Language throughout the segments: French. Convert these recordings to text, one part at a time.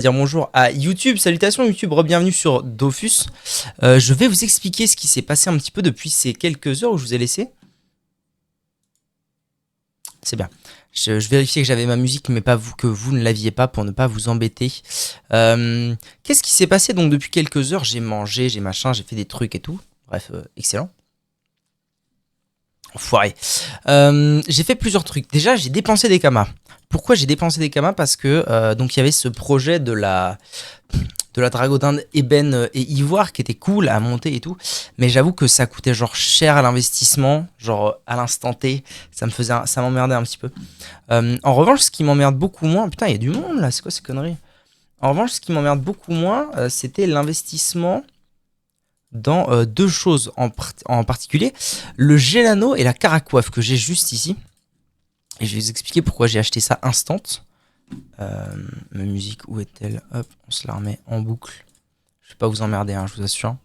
Dire bonjour à YouTube. Salutations YouTube, bienvenue sur Dofus. Je vais vous expliquer ce qui s'est passé un petit peu depuis ces quelques heures où je vous ai laissé. C'est bien. Je vérifiais que j'avais ma musique, mais pas vous, que vous ne l'aviez pas pour ne pas vous embêter. Qu'est-ce qui s'est passé donc depuis quelques heures? J'ai mangé, j'ai machin, j'ai fait des trucs et tout. Bref, excellent. Enfoiré. J'ai fait plusieurs trucs. Déjà, j'ai dépensé des kamas. Pourquoi j'ai dépensé des kamas? Parce que donc il y avait ce projet de la dragodinde ébène et ivoire qui était cool à monter et tout. Mais j'avoue que ça coûtait genre cher à l'investissement, genre à l'instant T. Ça m'emmerdait un petit peu. En revanche, ce qui m'emmerde beaucoup moins... Putain, il y a du monde là, c'est quoi ces conneries? En revanche, ce qui m'emmerde beaucoup moins, c'était l'investissement dans deux choses en particulier. Le Gelano et la Caracoiffe que j'ai juste ici. Et je vais vous expliquer pourquoi j'ai acheté ça instant. Ma musique, où est-elle? Hop, on se la remet en boucle. Je vais pas vous emmerder, hein, je vous assure.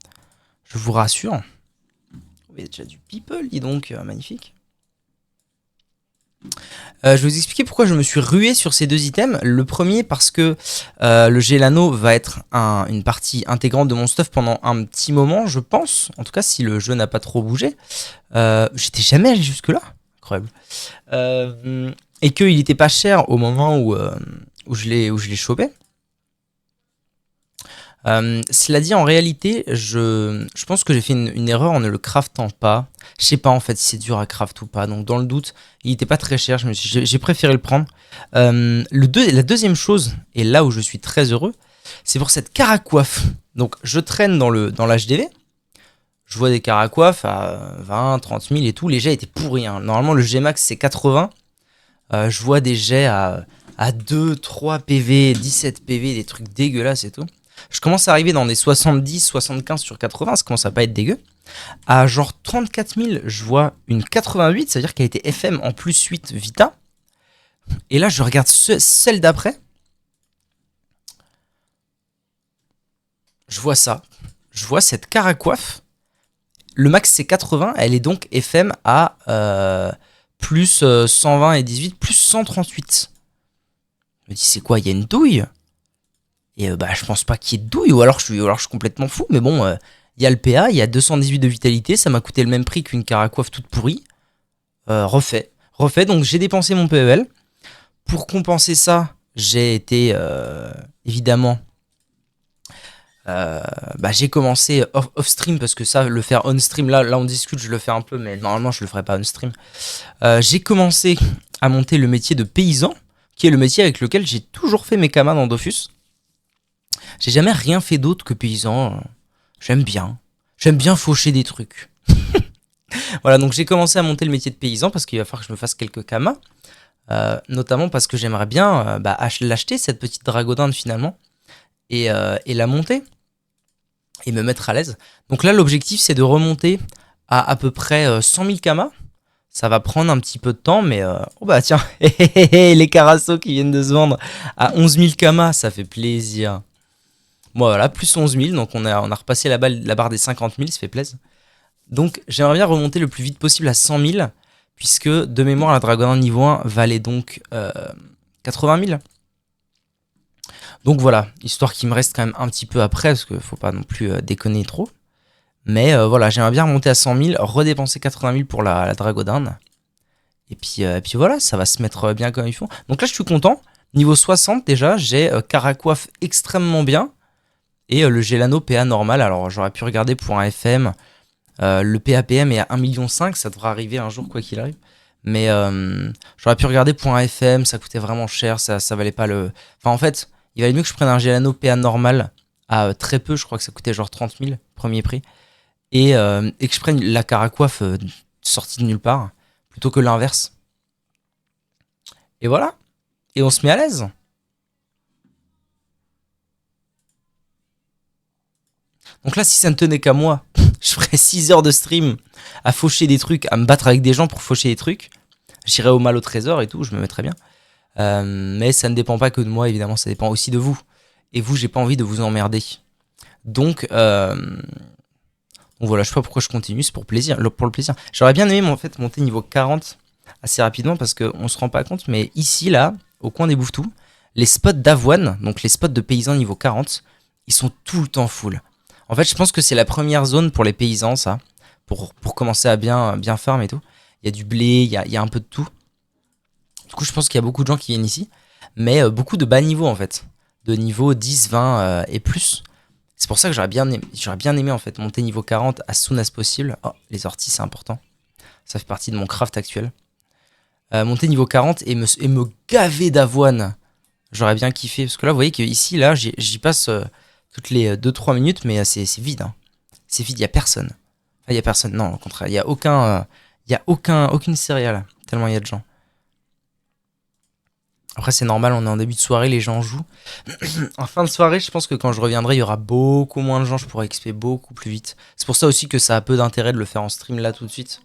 Je vous rassure. Il y a déjà du people, dis donc, magnifique. Je vais vous expliquer pourquoi je me suis rué sur ces deux items. Le premier parce que le Gelano va être une partie intégrante de mon stuff pendant un petit moment, je pense. En tout cas, si le jeu n'a pas trop bougé. J'étais jamais allé jusque là. Incroyable. Et qu'il était pas cher au moment où je l'ai chopé. Cela dit, en réalité, je pense que j'ai fait une erreur en ne le craftant pas. Je sais pas en fait si c'est dur à craft ou pas. Donc dans le doute, il était pas très cher. J'ai préféré le prendre. La deuxième chose, et là où je suis très heureux, c'est pour cette Caracoiffe. Donc je traîne dans l'HDV. Je vois des Caracoiffes à 20, 30 000 et tout. Les jets étaient pourris. Hein. Normalement, le G max c'est 80. Je vois des jets à 2, 3 PV, 17 PV, des trucs dégueulasses et tout. Je commence à arriver dans des 70, 75 sur 80, ça commence à pas être dégueu. À genre 34 000, je vois une 88, c'est-à-dire qu'elle était FM en plus 8 Vita. Et là, je regarde celle d'après. Je vois ça. Je vois cette Caracoiffe. Le max c'est 80, elle est donc FM à plus 120 et 18, plus 138. Je me dis, c'est quoi, il y a une douille? Et je pense pas qu'il y ait de douille, ou alors je suis complètement fou, mais bon, il y a le PA, il y a 218 de vitalité, ça m'a coûté le même prix qu'une Caracoiffe toute pourrie. Refait, donc j'ai dépensé mon PEL. Pour compenser ça, j'ai été, évidemment, j'ai commencé off-stream, parce que ça, le faire on-stream, là on discute, je le fais un peu, mais normalement je le ferai pas on-stream. J'ai commencé à monter le métier de paysan, qui est le métier avec lequel j'ai toujours fait mes kamas dans Dofus. J'ai jamais rien fait d'autre que paysan. J'aime bien faucher des trucs. Voilà, donc j'ai commencé à monter le métier de paysan parce qu'il va falloir que je me fasse quelques kamas. Notamment parce que j'aimerais bien l'acheter, cette petite dragodinde finalement, et la monter et me mettre à l'aise. Donc là, l'objectif, c'est de remonter à peu près 100 000 kamas. Ça va prendre un petit peu de temps, mais... Oh bah tiens, les carassos qui viennent de se vendre à 11 000 kamas, ça fait plaisir. Bon voilà, plus 11 000, donc on a repassé la barre des 50 000, ça fait plaisir. Donc j'aimerais bien remonter le plus vite possible à 100 000, puisque de mémoire, la dragonne niveau 1 valait donc 80 000. Donc voilà, histoire qu'il me reste quand même un petit peu après, parce qu'il faut pas non plus déconner trop. Mais voilà, j'aimerais bien remonter à 100 000, redépenser 80 000 pour la dragodinde. Et puis voilà, ça va se mettre bien comme il faut. Donc là, je suis content. Niveau 60 déjà, j'ai Caracoiffe extrêmement bien. Et le Gelano PA normal, alors j'aurais pu regarder pour un FM. Le PAPM est à 1,5 million, ça devrait arriver un jour quoi qu'il arrive. Mais j'aurais pu regarder pour un FM, ça coûtait vraiment cher, ça valait pas le... Enfin en fait, il valait mieux que je prenne un Gelano PA normal à très peu, je crois que ça coûtait genre 30 000, premier prix. Et que je prenne la Caracoiffe sortie de nulle part, plutôt que l'inverse. Et voilà, et on se met à l'aise. Donc là, si ça ne tenait qu'à moi, je ferais 6 heures de stream à faucher des trucs, à me battre avec des gens pour faucher des trucs. J'irais au mal au trésor et tout, je me mettrais bien. Mais ça ne dépend pas que de moi, évidemment, ça dépend aussi de vous. Et vous, j'ai pas envie de vous emmerder. Donc voilà, je sais pas pourquoi je continue, c'est pour le plaisir. J'aurais bien aimé en fait monter niveau 40 assez rapidement parce qu'on se rend pas compte, mais ici, là, au coin des bouffetous, les spots d'avoine, donc les spots de paysans niveau 40, ils sont tout le temps full. En fait, je pense que c'est la première zone pour les paysans, ça, pour commencer à bien farm et tout. Il y a du blé, il y a un peu de tout. Du coup, je pense qu'il y a beaucoup de gens qui viennent ici, mais beaucoup de bas niveaux en fait, de niveau 10, 20 et plus. C'est pour ça que j'aurais bien aimé en fait monter niveau 40 as soon as possible. Oh, les orties, c'est important. Ça fait partie de mon craft actuel. Monter niveau 40 et me gaver d'avoine. J'aurais bien kiffé. Parce que là, vous voyez qu'ici, là, j'y passe toutes les 2-3 minutes, mais c'est vide. Hein. C'est vide, il n'y a personne. Enfin, il n'y a personne. Non, au contraire, il n'y a aucune céréale. Tellement il y a de gens. Après, c'est normal, on est en début de soirée, les gens jouent. En fin de soirée, je pense que quand je reviendrai, il y aura beaucoup moins de gens. Je pourrai XP beaucoup plus vite. C'est pour ça aussi que ça a peu d'intérêt de le faire en stream là tout de suite.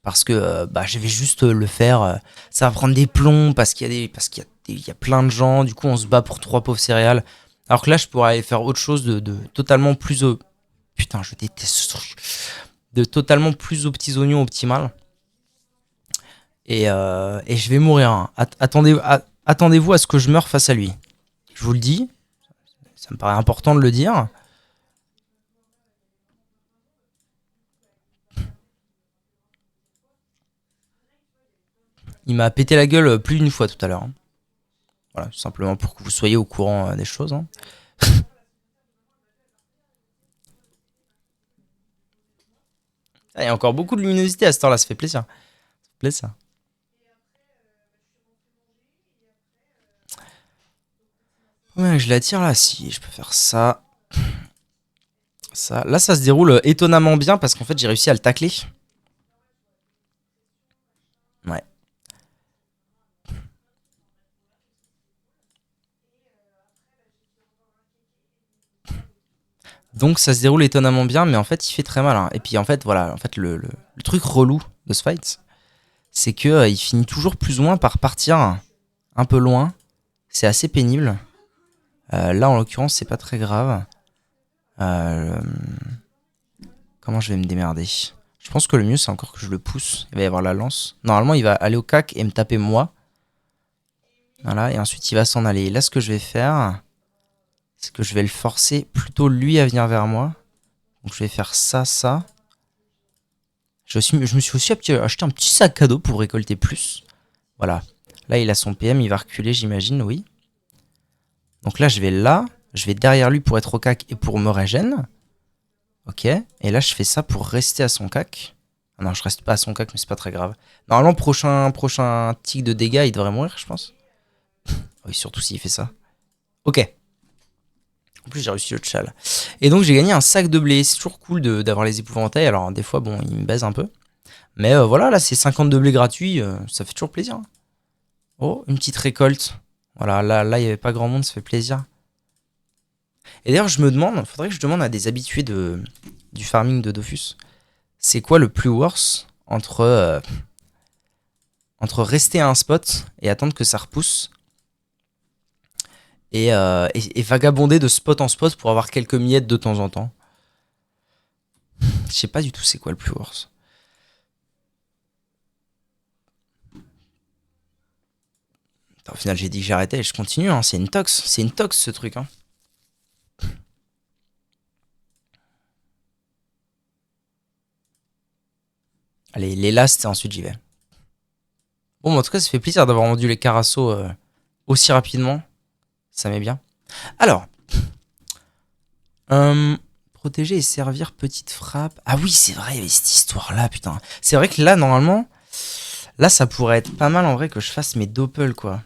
Parce que je vais juste le faire. Ça va prendre des plombs parce qu'il y a plein de gens. Du coup, on se bat pour 3 pauvres céréales. Alors que là, je pourrais aller faire autre chose de totalement plus. Putain, je déteste ce truc. De totalement plus aux petits oignons optimal. Et je vais mourir. Hein. Attendez-vous à ce que je meure face à lui. Je vous le dis. Ça me paraît important de le dire. Il m'a pété la gueule plus d'une fois tout à l'heure. Hein. Voilà, tout simplement pour que vous soyez au courant des choses. Hein. Il y a encore beaucoup de luminosité à cette heure-là, ça fait plaisir. Ça fait plaisir. Ouais, je l'attire là, si je peux faire ça. Ça. Là, ça se déroule étonnamment bien parce qu'en fait, j'ai réussi à le tacler. Ouais. Donc, ça se déroule étonnamment bien, mais en fait, il fait très mal. Hein. Et puis, en fait, voilà, en fait, le truc relou de ce fight, c'est que il finit toujours plus ou moins par partir un peu loin. C'est assez pénible. Là, en l'occurrence, c'est pas très grave. Euh, Comment je vais me démerder? Je pense que le mieux, c'est encore que je le pousse. Il va y avoir la lance. Normalement, il va aller au cac et me taper moi. Voilà, et ensuite, il va s'en aller. Là, ce que je vais faire, c'est que je vais le forcer plutôt lui à venir vers moi. Donc, je vais faire ça, ça. Je me suis aussi acheté un petit sac cadeau pour récolter plus. Voilà. Là, il a son PM, il va reculer, j'imagine, oui. Donc là, je vais là. Je vais derrière lui pour être au cac et pour me régène. Ok. Et là, je fais ça pour rester à son cac. Ah non, je reste pas à son cac, mais c'est pas très grave. Normalement, prochain tic de dégâts, il devrait mourir, je pense. Oui, surtout s'il fait ça. Ok. En plus, j'ai réussi le tchal. Et donc, j'ai gagné un sac de blé. C'est toujours cool d'avoir les épouvantails. Alors, des fois, bon, il me baise un peu. Mais voilà, là, c'est 50 de blé gratuit. Ça fait toujours plaisir. Oh, une petite récolte. Voilà, là, il n'y avait pas grand monde, ça fait plaisir. Et d'ailleurs, je me demande, faudrait que je demande à des habitués du farming de Dofus, c'est quoi le plus worse entre rester à un spot et attendre que ça repousse et vagabonder de spot en spot pour avoir quelques miettes de temps en temps. Je sais pas du tout c'est quoi le plus worse. Au final, j'ai dit que j'arrêtais et je continue. Hein. C'est une tox ce truc. Hein. Allez, les last et ensuite j'y vais. Bon, en tout cas, ça fait plaisir d'avoir vendu les carassos aussi rapidement. Ça m'est bien. Alors, protéger et servir petite frappe. Ah oui, c'est vrai, il y avait cette histoire-là, putain. C'est vrai que là, normalement, là, ça pourrait être pas mal en vrai que je fasse mes doppels, quoi.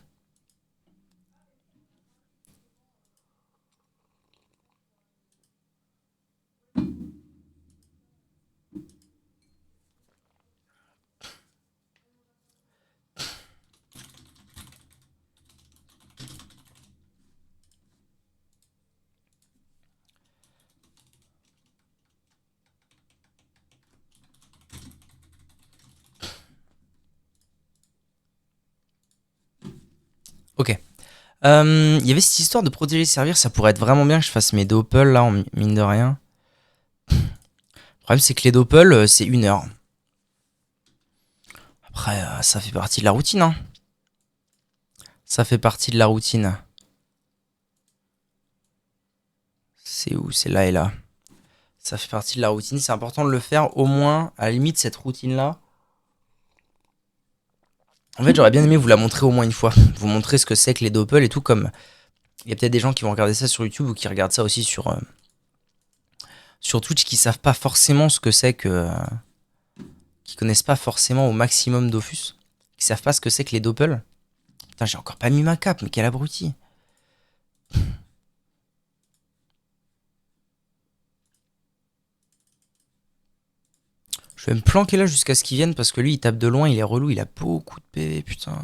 Ok. Il y avait cette histoire de protéger et servir, ça pourrait être vraiment bien que je fasse mes doppels, là, en mine de rien. Le problème, c'est que les doppels, c'est 1 heure. Après, ça fait partie de la routine, hein. Ça fait partie de la routine. C'est où? C'est là et là. Ça fait partie de la routine. C'est important de le faire au moins, à la limite, cette routine-là. En fait, j'aurais bien aimé vous la montrer au moins une fois. Vous montrer ce que c'est que les doppels et tout. Comme il y a peut-être des gens qui vont regarder ça sur YouTube ou qui regardent ça aussi sur Twitch qui savent pas forcément ce que c'est que. Qui connaissent pas forcément au maximum Dofus. Qui savent pas ce que c'est que les doppels. Putain, j'ai encore pas mis ma cape, mais quel abruti. Je vais me planquer là jusqu'à ce qu'il vienne parce que lui il tape de loin, il est relou, il a beaucoup de PV, putain.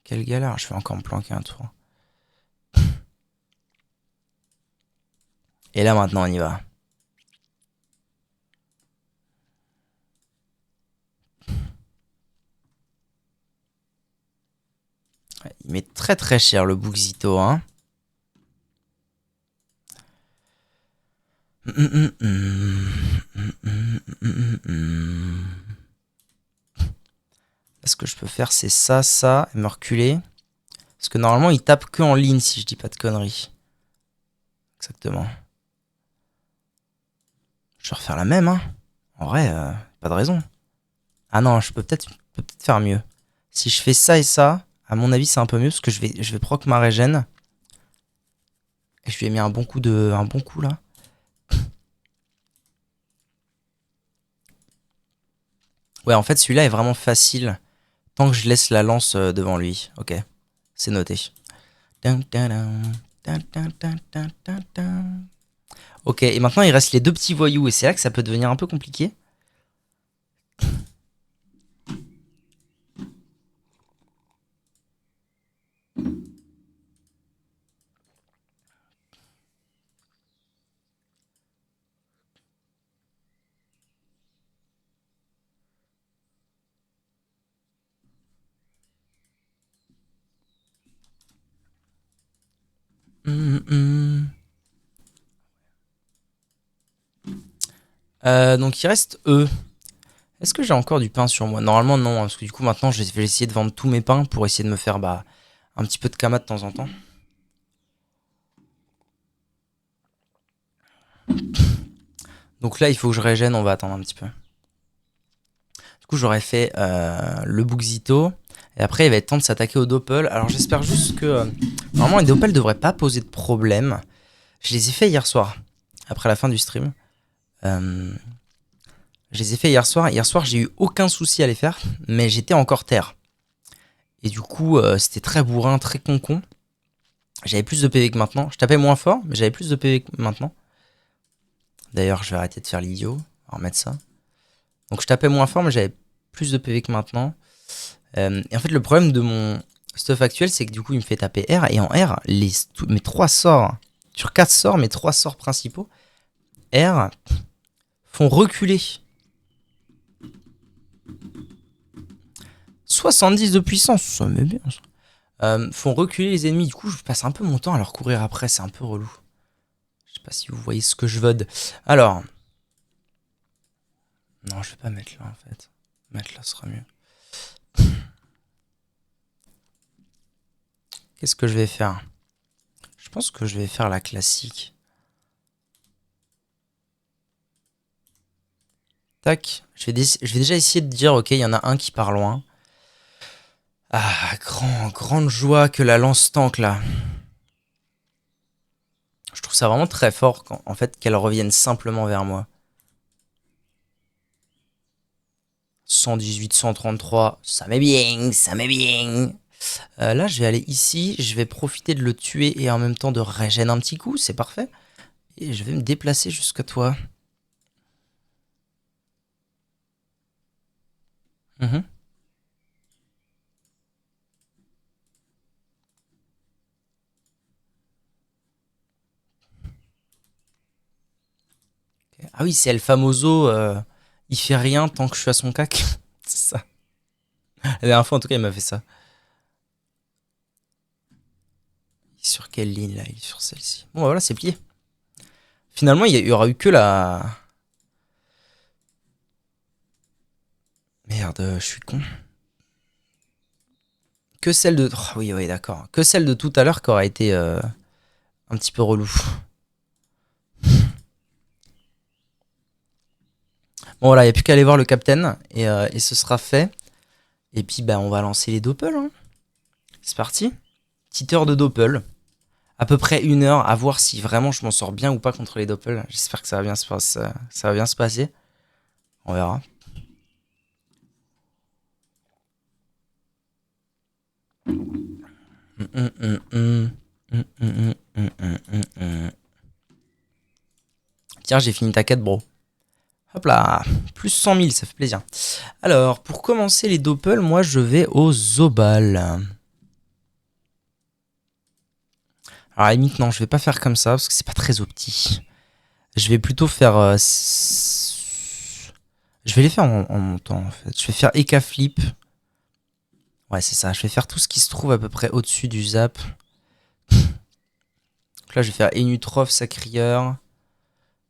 Quelle galère, je vais encore me planquer un tour. Et là maintenant on y va. Il met très très cher le Buxito, hein. Ce que je peux faire c'est ça, ça, et me reculer. Parce que normalement il tape que en ligne si je dis pas de conneries. Exactement. Je vais refaire la même, hein. En vrai, pas de raison. Ah non, je peux peut-être faire mieux. Si je fais ça et ça, à mon avis c'est un peu mieux parce que je vais proc ma régène. Et je lui ai mis un bon coup là. Ouais, en fait celui-là est vraiment facile tant que je laisse la lance devant lui. Ok, c'est noté. Ok, et maintenant il reste les deux petits voyous et c'est là que ça peut devenir un peu compliqué. Donc il reste eux. Est-ce que j'ai encore du pain sur moi? Normalement non, hein, parce que du coup maintenant je vais essayer de vendre tous mes pains pour essayer de me faire un petit peu de kama de temps en temps. Donc là il faut que je régène, on va attendre un petit peu. Du coup j'aurais fait le Buxito. Et après il va être temps de s'attaquer au Doppel. Alors j'espère juste que... normalement les Doppel devraient pas poser de problème. Je les ai fait hier soir, après la fin du stream. Je les ai fait hier soir. Hier soir, j'ai eu aucun souci à les faire, mais j'étais encore terre. Et du coup, c'était très bourrin, très con. J'avais plus de PV que maintenant. Je tapais moins fort, mais j'avais plus de PV que maintenant. D'ailleurs, je vais arrêter de faire l'idiot. On va remettre ça. Donc, je tapais moins fort, mais j'avais plus de PV que maintenant. Et en fait, le problème de mon stuff actuel, c'est que du coup, il me fait taper R. Et en R, mes 3 sorts, sur 4 sorts, mes 3 sorts principaux, R, font reculer 70 de puissance, ça met bien ça. Font reculer les ennemis, du coup je passe un peu mon temps à leur courir après, c'est un peu relou. Je sais pas si vous voyez ce que je veux. Alors. Non, je vais pas mettre là en fait. Mettre là sera mieux. Qu'est-ce que je vais faire? Je pense que je vais faire la classique. Tac. Je vais déjà essayer de dire, ok, il y en a un qui part loin. Ah, grande joie que la lance tank là. Je trouve ça vraiment très fort en fait qu'elle revienne simplement vers moi. 118, 133, ça met bien, ça met bien. Là, je vais aller ici, je vais profiter de le tuer et en même temps de régénérer un petit coup, c'est parfait. Et je vais me déplacer jusqu'à toi. Okay. Ah oui, c'est El Famoso, il fait rien tant que je suis à son cac. C'est ça. La dernière fois, en tout cas, il m'a fait ça. Il est sur quelle ligne là? Il est sur celle-ci. Bon, bah voilà, c'est plié. Finalement, il y aura eu que la... Merde, je suis con. Que celle de... Oh, oui, d'accord. Que celle de tout à l'heure qui aura été un petit peu relou. Bon voilà, il n'y a plus qu'à aller voir le capitaine et ce sera fait. Et puis bah on va lancer les doppels. Hein. C'est parti. Petite heure de doppel. À peu près 1 heure à voir si vraiment je m'en sors bien ou pas contre les doppels. J'espère que ça va bien ça va bien se passer. On verra. Tiens, j'ai fini ta quête, bro. Hop là, plus 100 000, ça fait plaisir. Alors, pour commencer les doppels, moi je vais au Zobal. Alors, à la limite, non, je vais pas faire comme ça parce que c'est pas très opti. Je vais plutôt faire. Je vais les faire en montant en fait. Je vais faire Eka Flip. Ouais, c'est ça. Je vais faire tout ce qui se trouve à peu près au-dessus du zap. Donc là, je vais faire Enutrof, Sacrieur,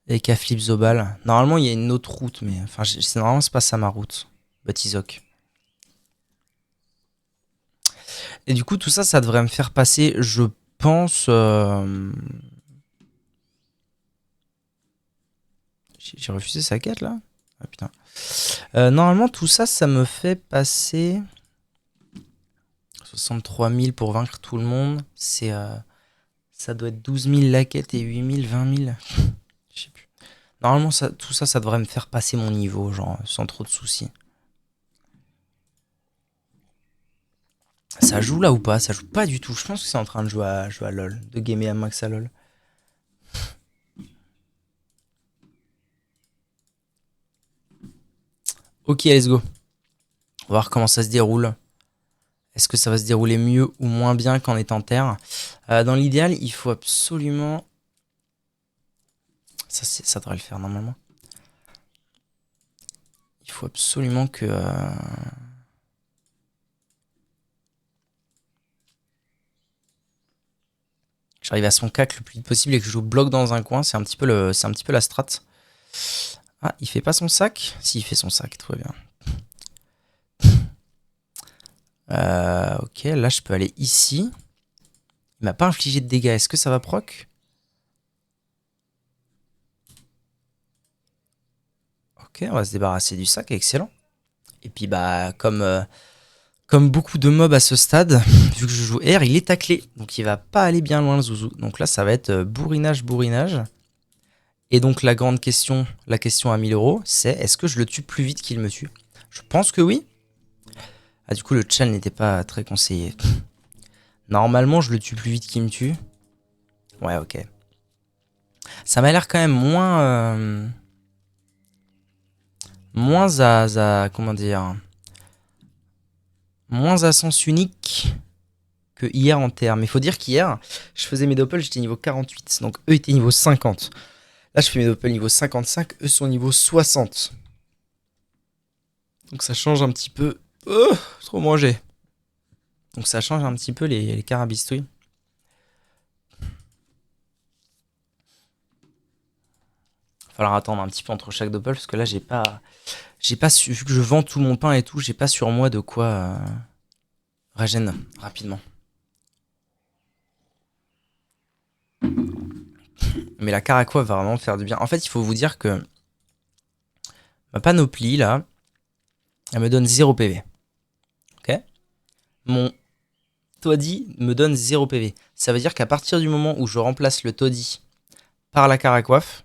Eka Flip, Zobal. Normalement, il y a une autre route, mais enfin, normalement, c'est pas ça ma route. Batizok. Et du coup, tout ça, ça devrait me faire passer, je pense. J'ai refusé sa quête là. Ah putain. Normalement, tout ça, ça me fait passer 63 000 pour vaincre tout le monde. C'est, ça doit être 12 000 la quête et 8 000, 20 000. Je sais plus. Normalement, tout ça, ça devrait me faire passer mon niveau, genre, sans trop de soucis. Ça joue là ou pas? Ça joue pas du tout. Je pense que c'est en train de jouer à LoL, de gamer à max à LoL. Ok, let's go. On va voir comment ça se déroule. Est-ce que ça va se dérouler mieux ou moins bien qu'en étant terre? Dans l'idéal, il faut absolument... Ça devrait le faire normalement. Il faut absolument que... j'arrive à son cac le plus vite possible et que je bloque dans un coin. C'est un petit peu la strat. Ah, il fait pas son sac? Si, il fait son sac, tout va bien. Ok, là je peux aller ici. Il m'a pas infligé de dégâts. Est-ce que ça va proc? Ok, on va se débarrasser du sac, excellent. Et puis bah comme beaucoup de mobs à ce stade, vu que je joue R, il est taclé. Donc il va pas aller bien loin le zouzou. Donc là ça va être bourrinage, bourrinage. Et donc la grande question, la question à 1000 euros, c'est est-ce que je le tue plus vite qu'il me tue? Je pense que oui. Ah du coup le chal n'était pas très conseillé. Normalement je le tue plus vite qu'il me tue. Ouais ok. Ça m'a l'air quand même moins... moins comment dire... moins à sens unique que hier en terre. Mais il faut dire qu'hier, je faisais mes doppels, j'étais niveau 48. Donc eux étaient niveau 50. Là, je fais mes doppels niveau 55, eux sont niveau 60. Donc ça change un petit peu. Oh, trop mangé. Donc ça change un petit peu les carabistouilles. Il va falloir attendre un petit peu entre chaque doppel parce que là, j'ai pas vu que je vends tout mon pain et tout, j'ai pas sur moi de quoi régène rapidement. Mais la Caraquois va vraiment faire du bien. En fait, il faut vous dire que ma panoplie, là, elle me donne 0 PV. Ok? Mon Toddy me donne 0 PV. Ça veut dire qu'à partir du moment où je remplace le Toddy par la Caracoiffe,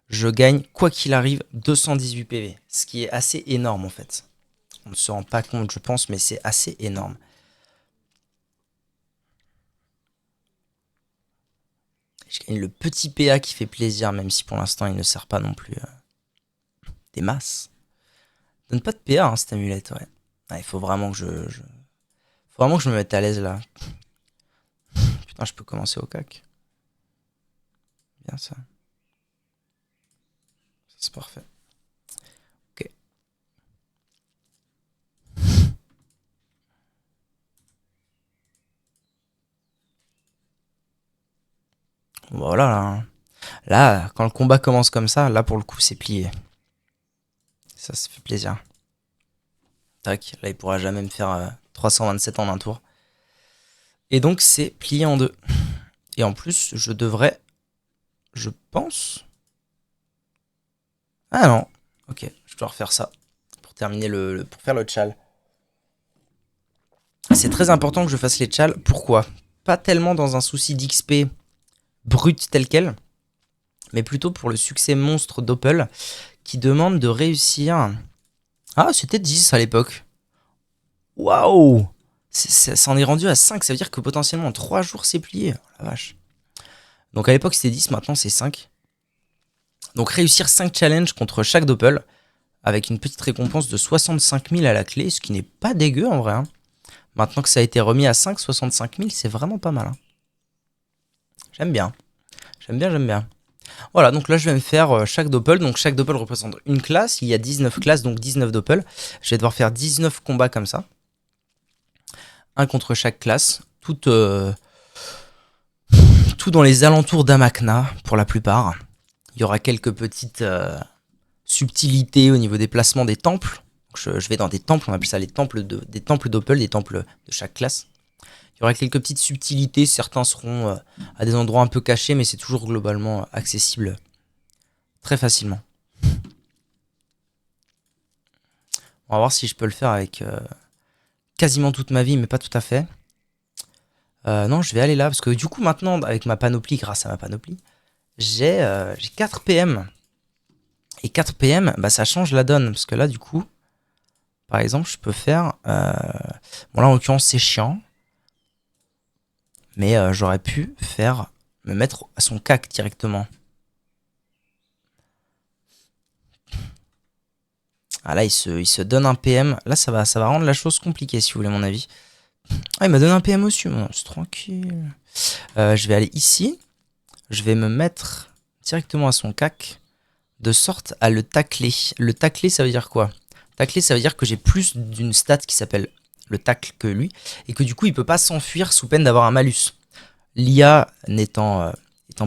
je gagne, quoi qu'il arrive, 218 PV. Ce qui est assez énorme, en fait. On ne se rend pas compte, je pense, mais c'est assez énorme. Je gagne le petit PA qui fait plaisir, même si pour l'instant, il ne sert pas non plus des masses. Donne pas de PA, hein, cette amulette, ouais. Il faut vraiment que faut vraiment que je me mette à l'aise, là. Putain, je peux commencer au cac. Bien, ça. Ça, c'est parfait. Ok. Bon, voilà, là. Là, quand le combat commence comme ça, là, pour le coup, c'est plié. Ça fait plaisir. Tac, là, il pourra jamais me faire 327 en un tour. Et donc, c'est plié en deux. Et en plus, je pense... Ah non. Ok, je dois refaire ça pour terminer pour faire le tchal. C'est très important que je fasse les tchals. Pourquoi? Pas tellement dans un souci d'XP brut tel quel, mais plutôt pour le succès monstre d'Opel qui demande de réussir. Ah, c'était 10 à l'époque. Waouh! Ça en est rendu à 5, ça veut dire que potentiellement en 3 jours c'est plié. Oh la vache. Donc à l'époque c'était 10, maintenant c'est 5. Donc réussir 5 challenges contre chaque doppel, avec une petite récompense de 65 000 à la clé, ce qui n'est pas dégueu en vrai. Hein. Maintenant que ça a été remis à 5, 65 000, c'est vraiment pas mal. Hein. J'aime bien. J'aime bien, j'aime bien. Voilà, donc là je vais me faire chaque doppel. Donc chaque doppel représente une classe. Il y a 19 classes, donc 19 doppels. Je vais devoir faire 19 combats comme ça. Un contre chaque classe. Tout dans les alentours d'Amakna, pour la plupart. Il y aura quelques petites subtilités au niveau des placements des temples. Donc je vais dans des temples, on appelle ça des temples d'Opel, des temples de chaque classe. Il y aura quelques petites subtilités, certains seront à des endroits un peu cachés, mais c'est toujours globalement accessible très facilement. On va voir si je peux le faire avec quasiment toute ma vie, mais pas tout à fait. Non, je vais aller là, parce que du coup maintenant, avec ma panoplie, grâce à ma panoplie, j'ai 4 PM. Et 4 PM, bah, ça change la donne, parce que là du coup, par exemple, je peux faire... bon là en l'occurrence c'est chiant, mais j'aurais pu faire me mettre à son cac directement. Ah là il se donne un PM, là ça va rendre la chose compliquée si vous voulez mon avis. Ah il m'a donné un PM aussi, c'est tranquille. Je vais aller ici, je vais me mettre directement à son cac, de sorte à le tacler. Le tacler ça veut dire quoi? Tacler ça veut dire que j'ai plus d'une stat qui s'appelle le tacle que lui, et que du coup il peut pas s'enfuir sous peine d'avoir un malus. L'IA étant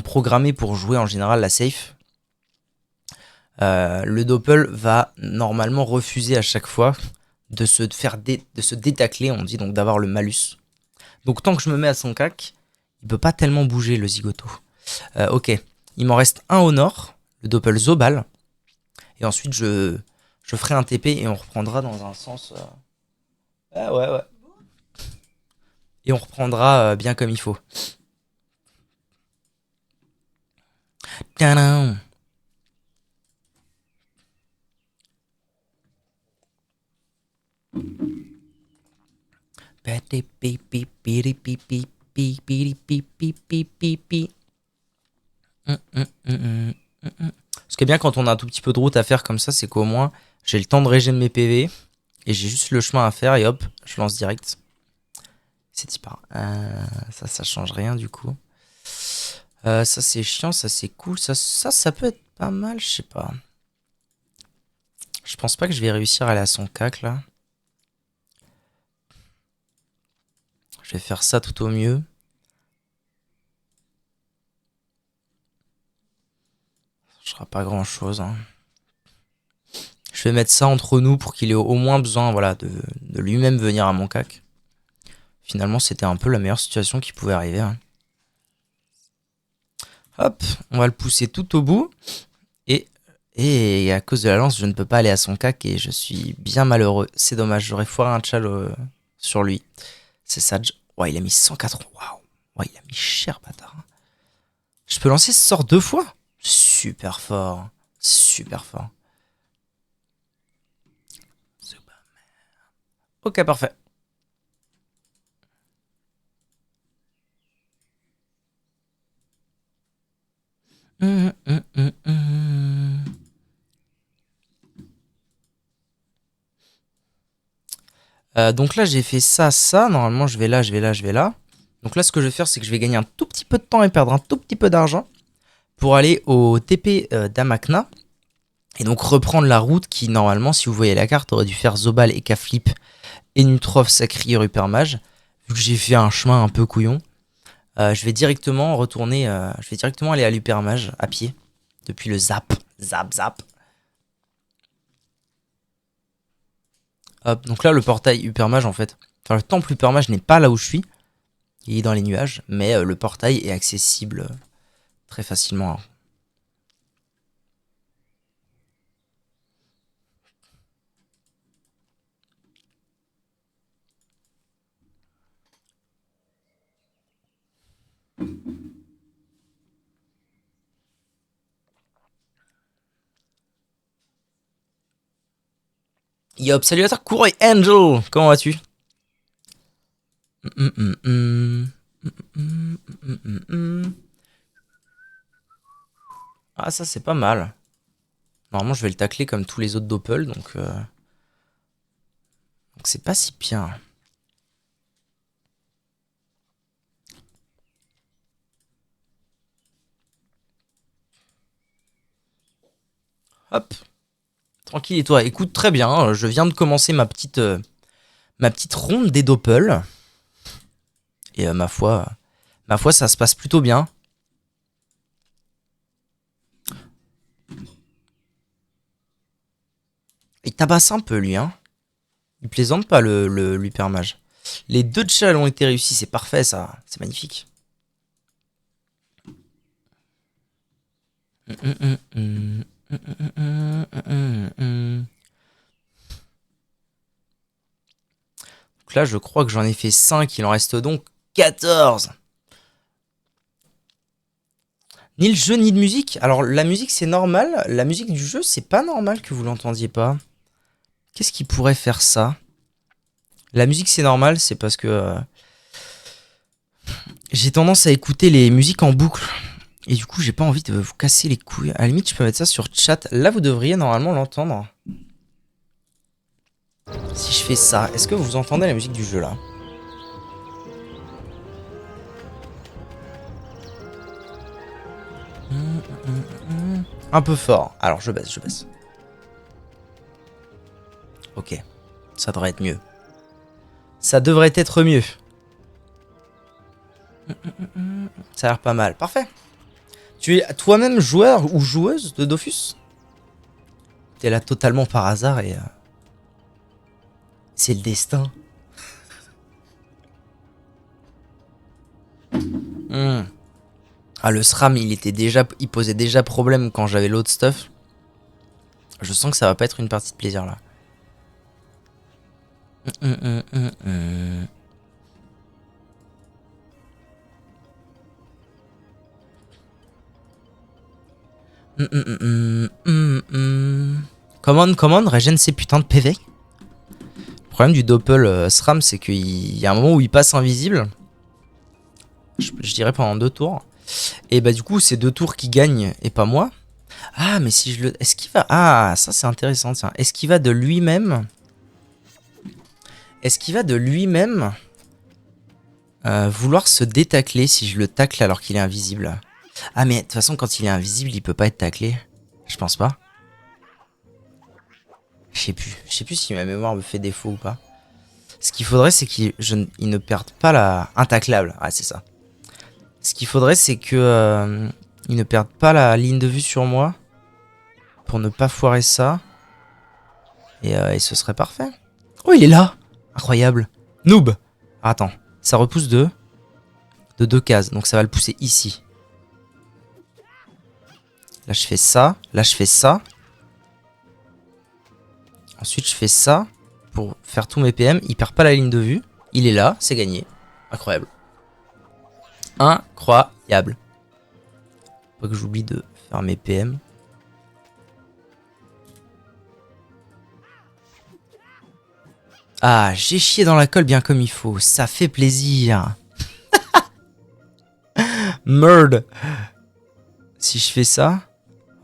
programmée pour jouer en général la safe, le doppel va normalement refuser à chaque fois de se détacler, on dit donc d'avoir le malus. Donc tant que je me mets à son cac, il peut pas tellement bouger le zigoto. Ok, il m'en reste un au nord, le doppel Zobal, et ensuite je ferai un TP et on reprendra dans un sens... Ah ouais. Et on reprendra bien comme il faut. Tadam. Ce qui est bien quand on a un tout petit peu de route à faire comme ça, c'est qu'au moins j'ai le temps de régénérer mes PV et j'ai juste le chemin à faire et hop, je lance direct. C'est type ça change rien du coup. Ça c'est chiant, ça c'est cool, ça peut être pas mal, je sais pas. Je pense pas que je vais réussir à aller à son cac là. Je vais faire ça tout au mieux. Ça sera pas grand chose. Hein. Je vais mettre ça entre nous pour qu'il ait au moins besoin voilà, de lui-même venir à mon cac. Finalement, c'était un peu la meilleure situation qui pouvait arriver. Hein. Hop, on va le pousser tout au bout. Et à cause de la lance, je ne peux pas aller à son cac et je suis bien malheureux. C'est dommage, j'aurais foiré un tchal sur lui. C'est ça. Ouais, il a mis 180. Waouh. Ouais, il a mis cher, bâtard. Je peux lancer ce sort 2 fois? Super fort. Super fort. Ok, parfait. Donc là, j'ai fait ça. Normalement, je vais là. Donc là, ce que je vais faire, c'est que je vais gagner un tout petit peu de temps et perdre un tout petit peu d'argent pour aller au TP d'Amakna. Et donc reprendre la route qui, normalement, si vous voyez la carte, aurait dû faire Zobal et Kaflip et Nutrov Sacrier Hypermage. Vu que j'ai fait un chemin un peu couillon, je vais directement retourner, je vais directement aller à l'Hypermage à pied. Depuis le zap. Hop, donc là, le portail Hypermage, en fait. Enfin, le temple Hypermage n'est pas là où je suis. Il est dans les nuages, mais le portail est accessible très facilement. Yop, salutateur Kuro et Angel. Comment vas-tu? Ah, ça c'est pas mal. Normalement, je vais le tacler comme tous les autres doppel, donc c'est pas si bien. Hop. Tranquille et toi. Écoute, très bien. Je viens de commencer ma petite ronde des doppel. Et ma foi, ça se passe plutôt bien. Il tabasse un peu, lui, hein. Il plaisante pas, l'hypermage. Les deux chals ont été réussis, c'est parfait, ça. C'est magnifique. Donc là, je crois que j'en ai fait 5, il en reste donc 14. Ni le jeu, ni de musique. Alors, la musique, c'est normal. La musique du jeu, c'est pas normal que vous l'entendiez pas. Qu'est-ce qui pourrait faire ça? La musique, c'est normal, c'est parce que j'ai tendance à écouter les musiques en boucle. Et du coup, j'ai pas envie de vous casser les couilles. À la limite, je peux mettre ça sur chat. Là, vous devriez normalement l'entendre. Si je fais ça, est-ce que vous entendez la musique du jeu, là? Un peu fort. Alors, je baisse, je baisse. Ok. Ça devrait être mieux. Ça devrait être mieux. Ça a l'air pas mal. Parfait. Tu es toi-même joueur ou joueuse de Dofus? T'es là totalement par hasard et... c'est le destin. Ah, le SRAM, il posait déjà problème quand j'avais l'autre stuff. Je sens que ça va pas être une partie de plaisir, là. Commande, régène ces putains de PV. Le problème du doppel SRAM, c'est qu'il y a un moment où il passe invisible. Je dirais pendant 2 tours. Et bah du coup, c'est 2 tours qui gagnent et pas moi. Ah, mais si je le... Est-ce qu'il va... Ah, ça c'est intéressant, tiens. Est-ce qu'il va de lui-même... vouloir se détacler si je le tacle alors qu'il est invisible? Ah, mais de toute façon, quand il est invisible, il peut pas être taclé. Je pense pas. Je sais plus. Je sais plus si ma mémoire me fait défaut ou pas. Ce qu'il faudrait, c'est qu'il ne perde pas la... Intaclable. Ah, c'est ça. Ce qu'il faudrait, c'est que... il ne perde pas la ligne de vue sur moi. Pour ne pas foirer ça. Et ce serait parfait. Oh, il est là! Incroyable. Noob! Ah, attends. Ça repousse de 2 cases. Donc ça va le pousser ici. Là, je fais ça. Là, je fais ça. Ensuite, je fais ça. Pour faire tous mes PM. Il perd pas la ligne de vue. Il est là. C'est gagné. Incroyable. Incroyable. Pas que j'oublie de faire mes PM. Ah, j'ai chié dans la colle bien comme il faut. Ça fait plaisir. Merde. Si je fais ça...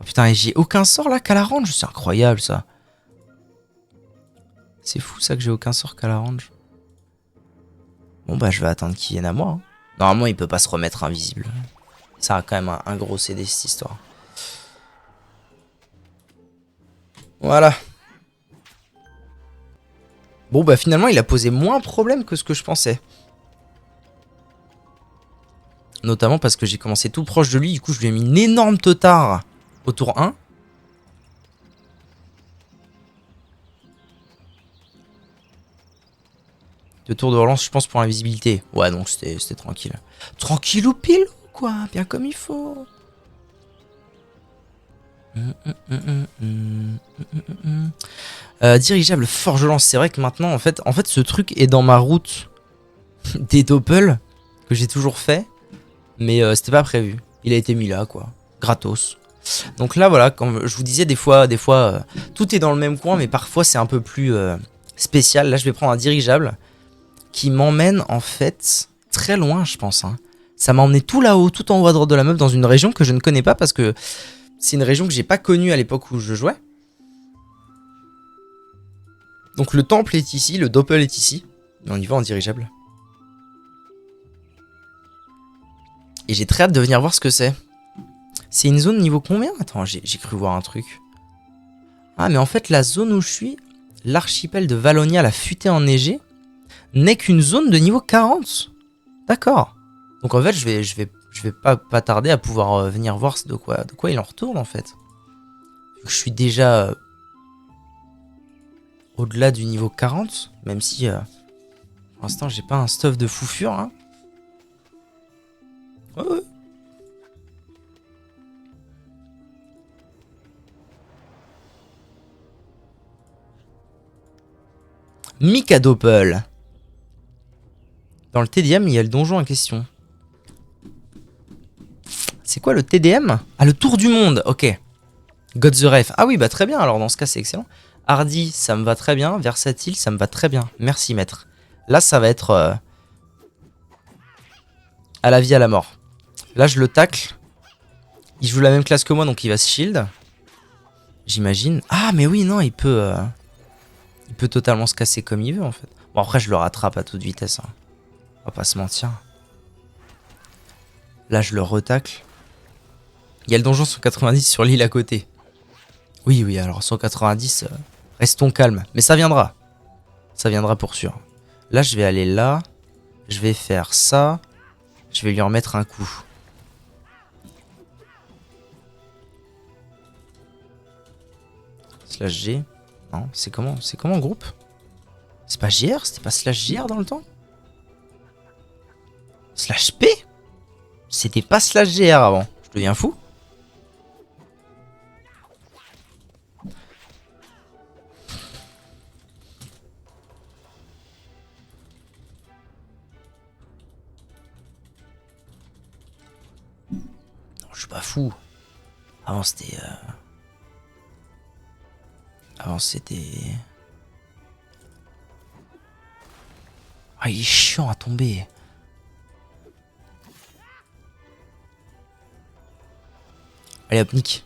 Oh putain, j'ai aucun sort là qu'à la range. C'est incroyable ça. C'est fou ça que j'ai aucun sort qu'à la range. Bon bah je vais attendre qu'il vienne à moi. Hein. Normalement il peut pas se remettre invisible. Ça a quand même un gros CD cette histoire. Voilà. Bon bah finalement il a posé moins de problèmes que ce que je pensais. Notamment parce que j'ai commencé tout proche de lui. Du coup je lui ai mis une énorme teutard au tour 1. Deux tours de relance je pense pour l'invisibilité. Ouais donc c'était tranquille. Tranquille ou pile quoi. Bien comme il faut. Dirigeable forge-lance. C'est vrai que maintenant en fait ce truc est dans ma route des doppel que j'ai toujours fait. Mais c'était pas prévu. Il a été mis là quoi. Gratos. Donc là, voilà, comme je vous disais, des fois, tout est dans le même coin, mais parfois c'est un peu plus spécial. Là, je vais prendre un dirigeable qui m'emmène en fait très loin, je pense. Hein. Ça m'a emmené tout là-haut, tout en haut à droite de la map, dans une région que je ne connais pas parce que c'est une région que j'ai pas connue à l'époque où je jouais. Donc le temple est ici, le Doppel est ici. On y va en dirigeable. Et j'ai très hâte de venir voir ce que c'est. C'est une zone niveau combien? Attends, j'ai cru voir un truc. Ah, mais en fait, la zone où je suis, l'archipel de Valonia, la futée enneigée, n'est qu'une zone de niveau 40. D'accord. Donc en fait, je vais pas tarder à pouvoir venir voir de quoi il en retourne en fait. Je suis déjà au-delà du niveau 40, même si pour l'instant j'ai pas un stuff de fou fur. Hein. Ouais. Mikadoppel. Dans le TDM, il y a le donjon en question. C'est quoi le TDM? Ah, le tour du monde, ok. God the Ref. Ah oui, bah très bien, alors dans ce cas, c'est excellent. Hardy, ça me va très bien. Versatile, ça me va très bien. Merci, maître. Là, ça va être à la vie, à la mort. Là, je le tacle. Il joue la même classe que moi, donc il va se shield. J'imagine. Ah, mais oui, non, il peut totalement se casser comme il veut, en fait. Bon, après, je le rattrape à toute vitesse. Hein. On va pas se mentir. Là, je le retacle. Il y a le donjon 190 sur l'île à côté. Oui, alors 190, restons calmes. Mais ça viendra. Ça viendra pour sûr. Là, je vais aller là. Je vais faire ça. Je vais lui en mettre un coup. Slash G. Non, c'est comment groupe? C'est pas GR? C'était pas slash GR dans le temps? Slash P? C'était pas slash GR avant. Je deviens fou. Non, je suis pas fou. Avant c'était... Avant c'était... Ah, il est chiant à tomber. Allez hop, nique.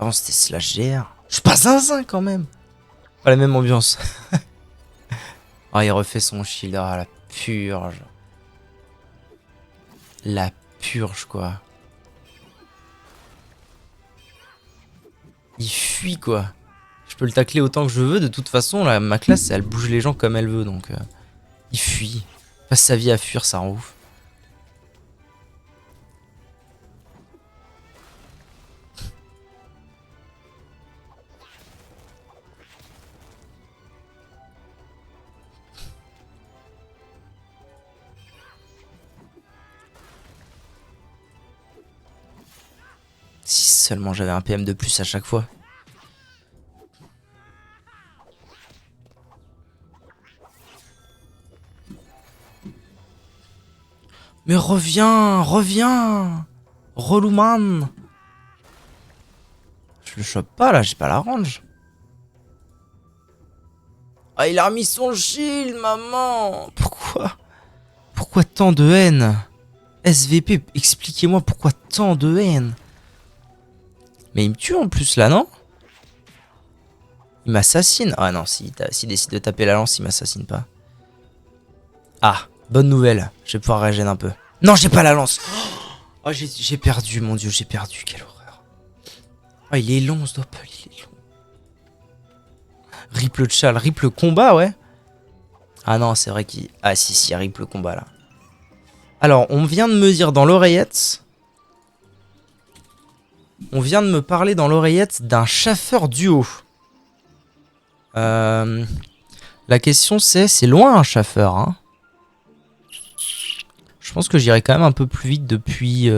Avant c'était slash GR. Je suis pas zinzin quand même. Pas la même ambiance. Ah, il refait son shield. Ah, la purge. La purge, quoi. Il fuit, quoi. Je peux le tacler autant que je veux. De toute façon, là, ma classe, elle bouge les gens comme elle veut. Donc, il fuit. Il passe sa vie à fuir, ça rend ouf. Si seulement j'avais un PM de plus à chaque fois. Mais reviens, reviens. Relou man. Je le chope pas là, j'ai pas la range. Ah, il a remis son shield, maman. Pourquoi tant de haine? SVP, expliquez-moi pourquoi tant de haine. Mais il me tue en plus là, non? Il m'assassine. Ah non, s'il décide de taper la lance, il m'assassine pas. Ah, bonne nouvelle. Je vais pouvoir régénérer un peu. Non, j'ai pas la lance. Oh, j'ai perdu, mon dieu, j'ai perdu. Quelle horreur. Oh, il est long ce doppel, il est long. Rip le chal, rip le combat, ouais. Ah non, c'est vrai qu'il... Ah si, rip le combat là. Alors, on vient de me dire dans l'oreillette... On vient de me parler dans l'oreillette d'un chaffeur duo. La question c'est loin un chaffeur, hein. Je pense que j'irai quand même un peu plus vite depuis...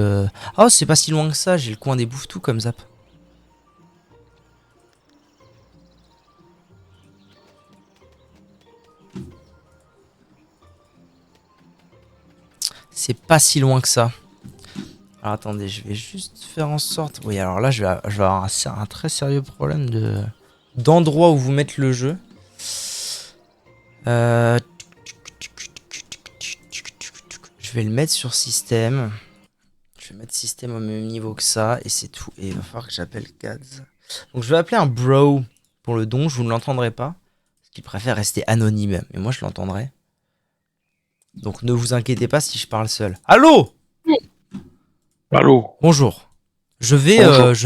Oh, c'est pas si loin que ça, j'ai le coin des bouffes-tout comme zap. C'est pas si loin que ça. Alors, attendez, je vais juste faire en sorte... Oui, alors là, je vais avoir un très sérieux problème d'endroit où vous mettre le jeu. Euh... Je vais le mettre sur système. Je vais mettre système au même niveau que ça, et c'est tout. Et il va falloir que j'appelle Gads. Donc je vais appeler un bro pour le don, je vous ne l'entendrai pas. Parce qu'il préfère rester anonyme, mais moi je l'entendrai. Donc ne vous inquiétez pas si je parle seul. Allô? Allô, Bonjour. bonjour. Je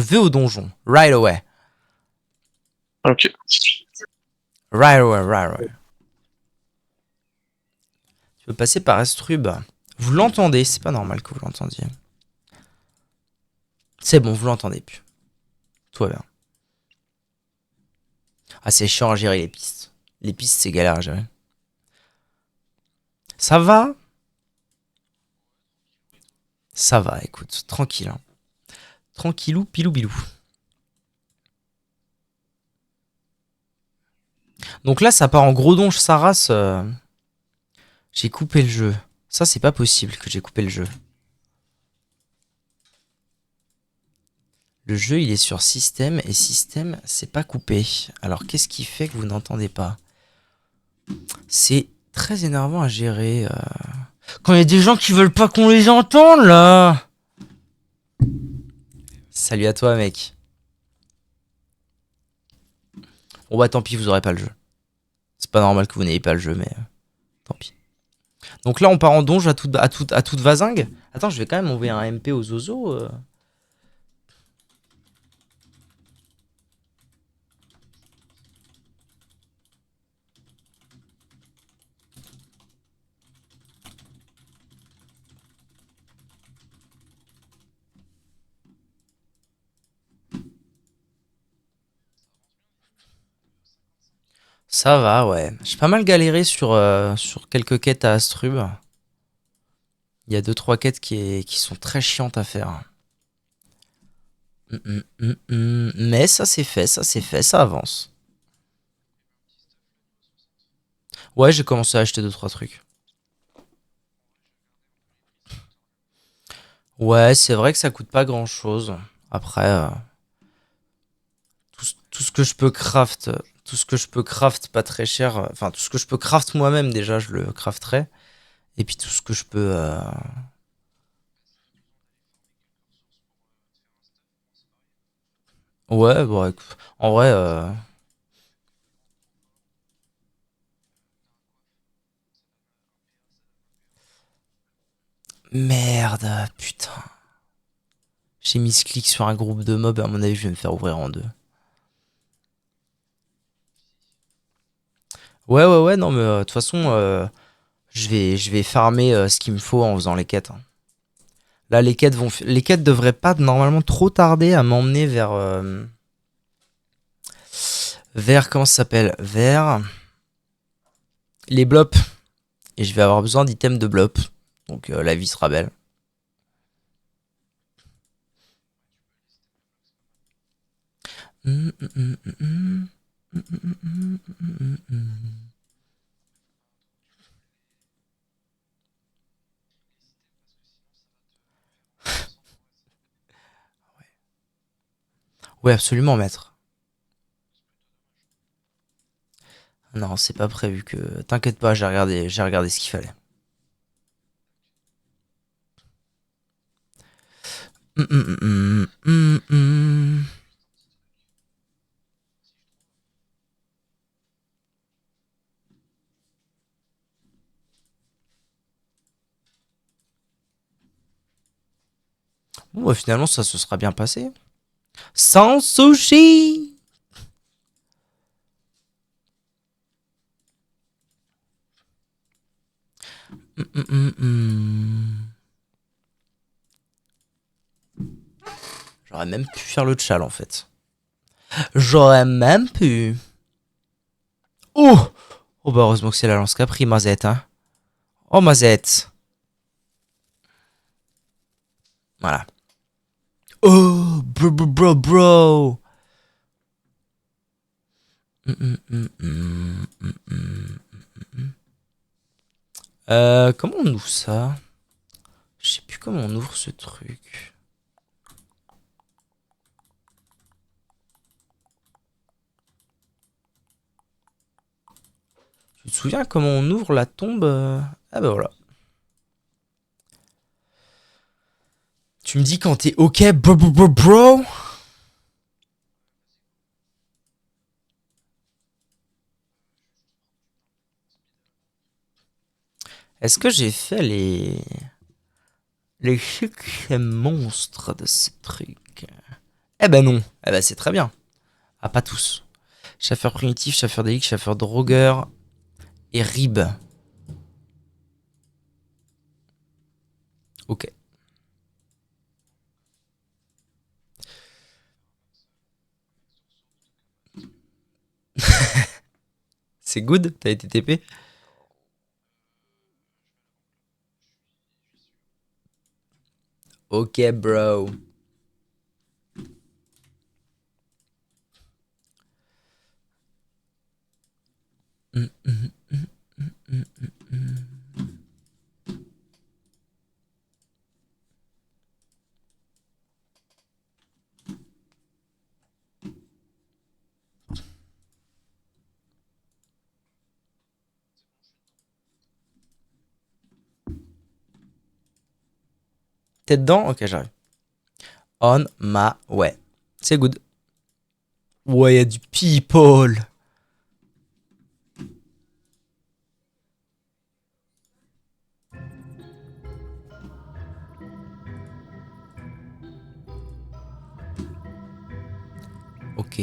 vais au donjon. Right away. Ok. Right away, right away. Tu veux passer par Astrub. Vous l'entendez, c'est pas normal que vous l'entendiez. C'est bon, vous l'entendez plus. Tout va bien. Ah, c'est chiant à gérer les pistes. Les pistes, c'est galère à gérer. Ça va? Ça va, écoute, tranquille. Hein. Tranquillou, pilou, bilou. Donc là, ça part en gros donge, sa race. J'ai coupé le jeu. Ça, c'est pas possible que j'ai coupé le jeu. Le jeu, il est sur système, et système, c'est pas coupé. Alors, qu'est-ce qui fait que vous n'entendez pas? C'est très énervant à gérer. Quand il y a des gens qui veulent pas qu'on les entende, là. Salut à toi, mec. Bon bah tant pis, vous aurez pas le jeu. C'est pas normal que vous n'ayez pas le jeu, mais tant pis. Donc là, on part en donge à toute vasingue. Attends, je vais quand même envoyer un MP aux Zozo. Ça va, ouais. J'ai pas mal galéré sur quelques quêtes à Astrub. Il y a deux trois quêtes qui sont très chiantes à faire. Mais ça c'est fait, ça c'est fait, ça avance. Ouais, j'ai commencé à acheter deux trois trucs. Ouais, c'est vrai que ça coûte pas grand chose. Après, tout ce que je peux craft, tout ce que je peux craft pas très cher. Enfin, tout ce que je peux craft moi-même déjà, je le crafterai. Et puis tout ce que je peux. Ouais, bon, écoute, en vrai. Merde, putain. J'ai mis ce clic sur un groupe de mobs, à mon avis, je vais me faire ouvrir en deux. Ouais, ouais, ouais, non, mais de toute façon, je vais farmer ce qu'il me faut en faisant les quêtes. Hein. Là, les quêtes devraient pas normalement trop tarder à m'emmener vers comment ça s'appelle? Vers les blops. Et je vais avoir besoin d'items de blops. Donc la vie sera belle. Ouais, absolument, maître. Non, c'est pas prévu que. T'inquiète pas, j'ai regardé ce qu'il fallait. Bon, bah, finalement, ça se sera bien passé. Sans sushi! J'aurais même pu faire le tchal en fait. J'aurais même pu. Oh! Oh bah heureusement que c'est la lance qu'a pris Mazette, hein. Oh Mazette. Voilà. Oh, bro, bro, bro, bro. Comment on ouvre ça? Je sais plus comment on ouvre ce truc. Tu te souviens comment on ouvre la tombe? Ah bah voilà. Tu me dis quand t'es ok, bro? Est-ce que j'ai fait les succès monstres de ce truc? Eh ben non. Eh ben c'est très bien. Ah, pas tous. Chaffeur primitif, chaffeur d'élite, chaffeur drogueur et rib. Ok. C'est good? T'as été TP? Ok, bro. T'es dedans? Ok, j'arrive. On my way. C'est good. Ouais, y'a du people. Ok.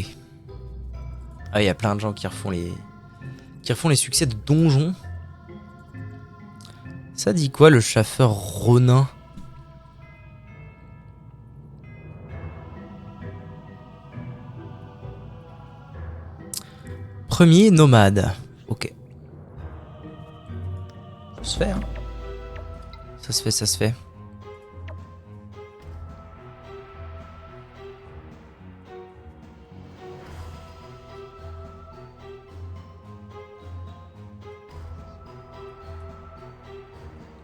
Ah, y'a plein de gens qui refont les succès de donjons. Ça dit quoi, le chaffeur Ronin? Premier nomade. Ok. Ça se fait, hein. Ça se fait, ça se fait.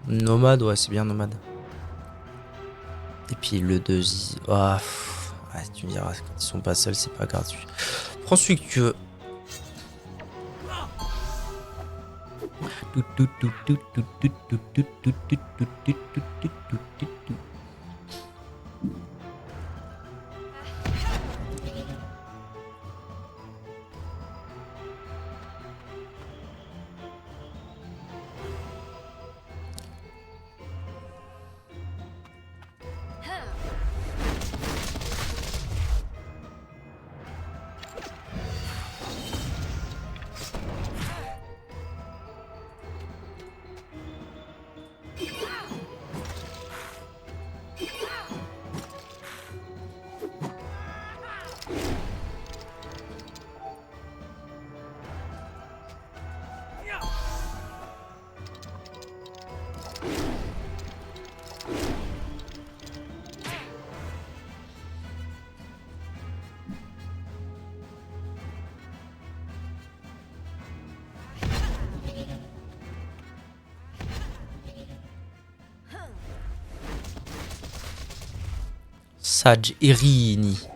Nomade, ouais, c'est bien nomade. Et puis le deuxième. Ah, ouais, tu me diras, quand ils sont pas seuls, c'est pas gratuit. Prends celui que tu veux. Sage Irini.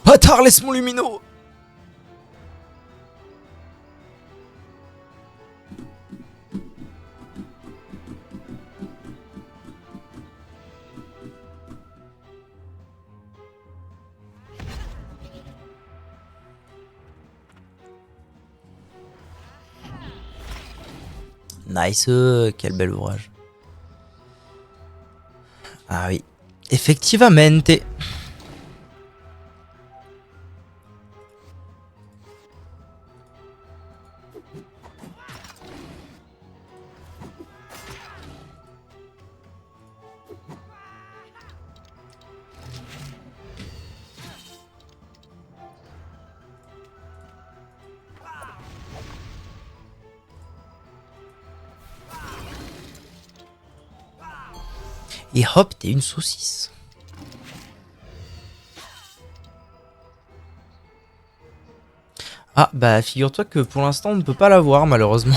Bâtard, laisse mon lumino. Nice, quel bel ouvrage. Ah oui. Effectivamente. Et hop, t'es une saucisse. Ah bah figure-toi que pour l'instant on ne peut pas l'avoir malheureusement.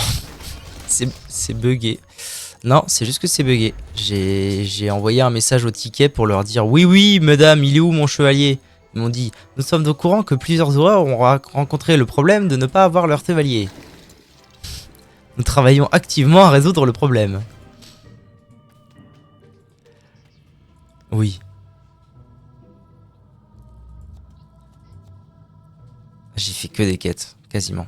C'est bugué. Non, c'est juste que c'est bugué. J'ai envoyé un message au ticket pour leur dire oui oui madame, il est où mon chevalier? Ils m'ont dit nous sommes au courant que plusieurs joueurs ont rencontré le problème de ne pas avoir leur chevalier. Nous travaillons activement à résoudre le problème. Oui. J'ai fait que des quêtes, quasiment.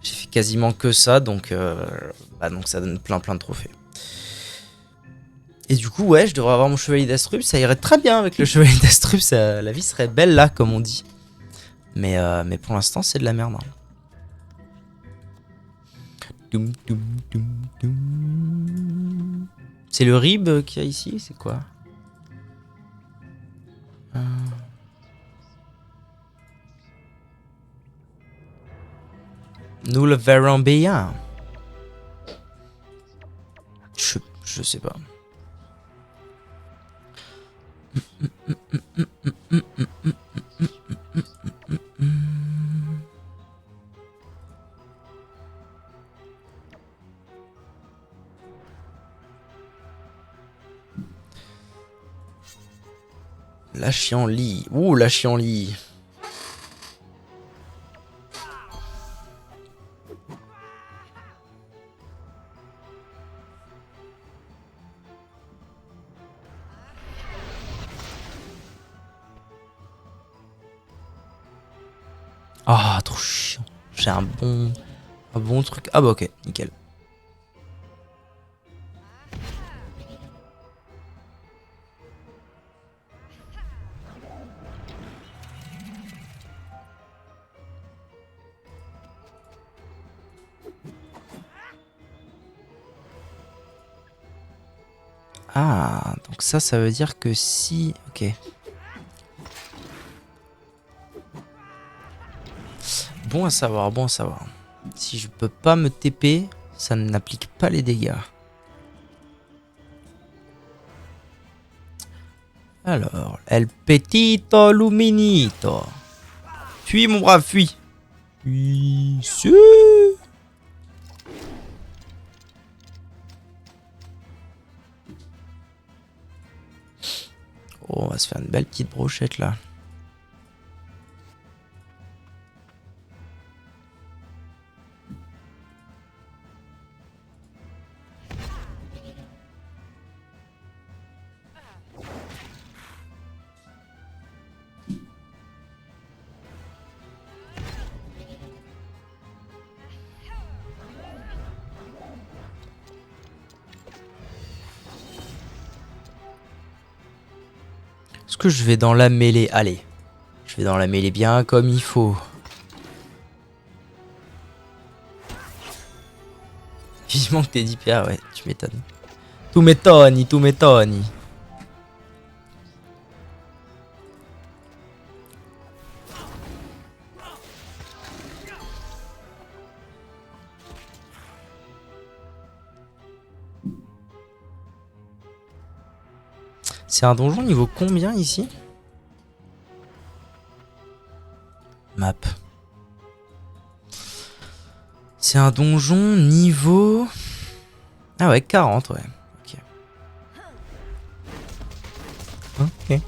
J'ai fait quasiment que ça, donc donc ça donne plein de trophées. Et du coup, ouais, je devrais avoir mon chevalier d'Astrup, ça irait très bien avec le chevalier d'Astrup, la vie serait belle là, comme on dit. Mais pour l'instant, c'est de la merde. Hein. C'est le rib qu'il y a ici, c'est quoi? Nous le verrons bien. Je sais pas. La chienlit. Ouh, la chienlit. Ah, trop chiant. J'ai un bon truc. Ah bah ok, nickel. Ah, donc ça veut dire que si... Ok. Bon à savoir, bon à savoir. Si je peux pas me TP, ça n'applique pas les dégâts. Alors, El Petito Luminito. Fuis mon brave, fuis. Fuis. Oh, on va se faire une belle petite brochette là. Est-ce que je vais dans la mêlée? Allez. Je vais dans la mêlée bien comme il faut. Vivement que t'es 10 PA, ouais, tu m'étonnes. Tu m'étonnes, tu m'étonnes. C'est un donjon niveau combien ici? Map. C'est un donjon niveau... Ah ouais, 40, ouais. Ok. Ok.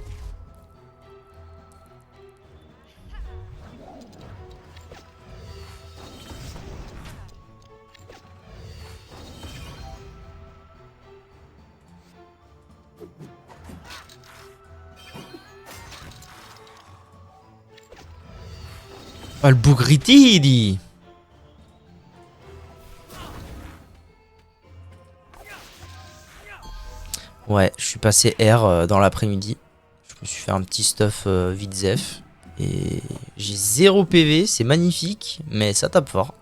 Ah, le bougritidi. Ouais, je suis passé R dans l'après-midi. Je me suis fait un petit stuff vite zef. Et j'ai 0 PV, c'est magnifique, mais ça tape fort.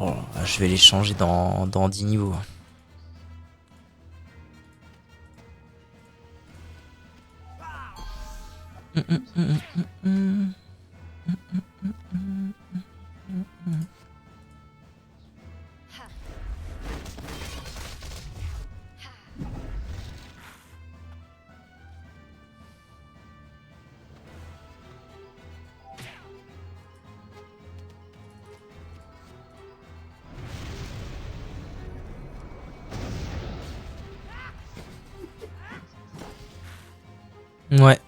Oh, je vais les changer dans 10 niveaux. Ouais.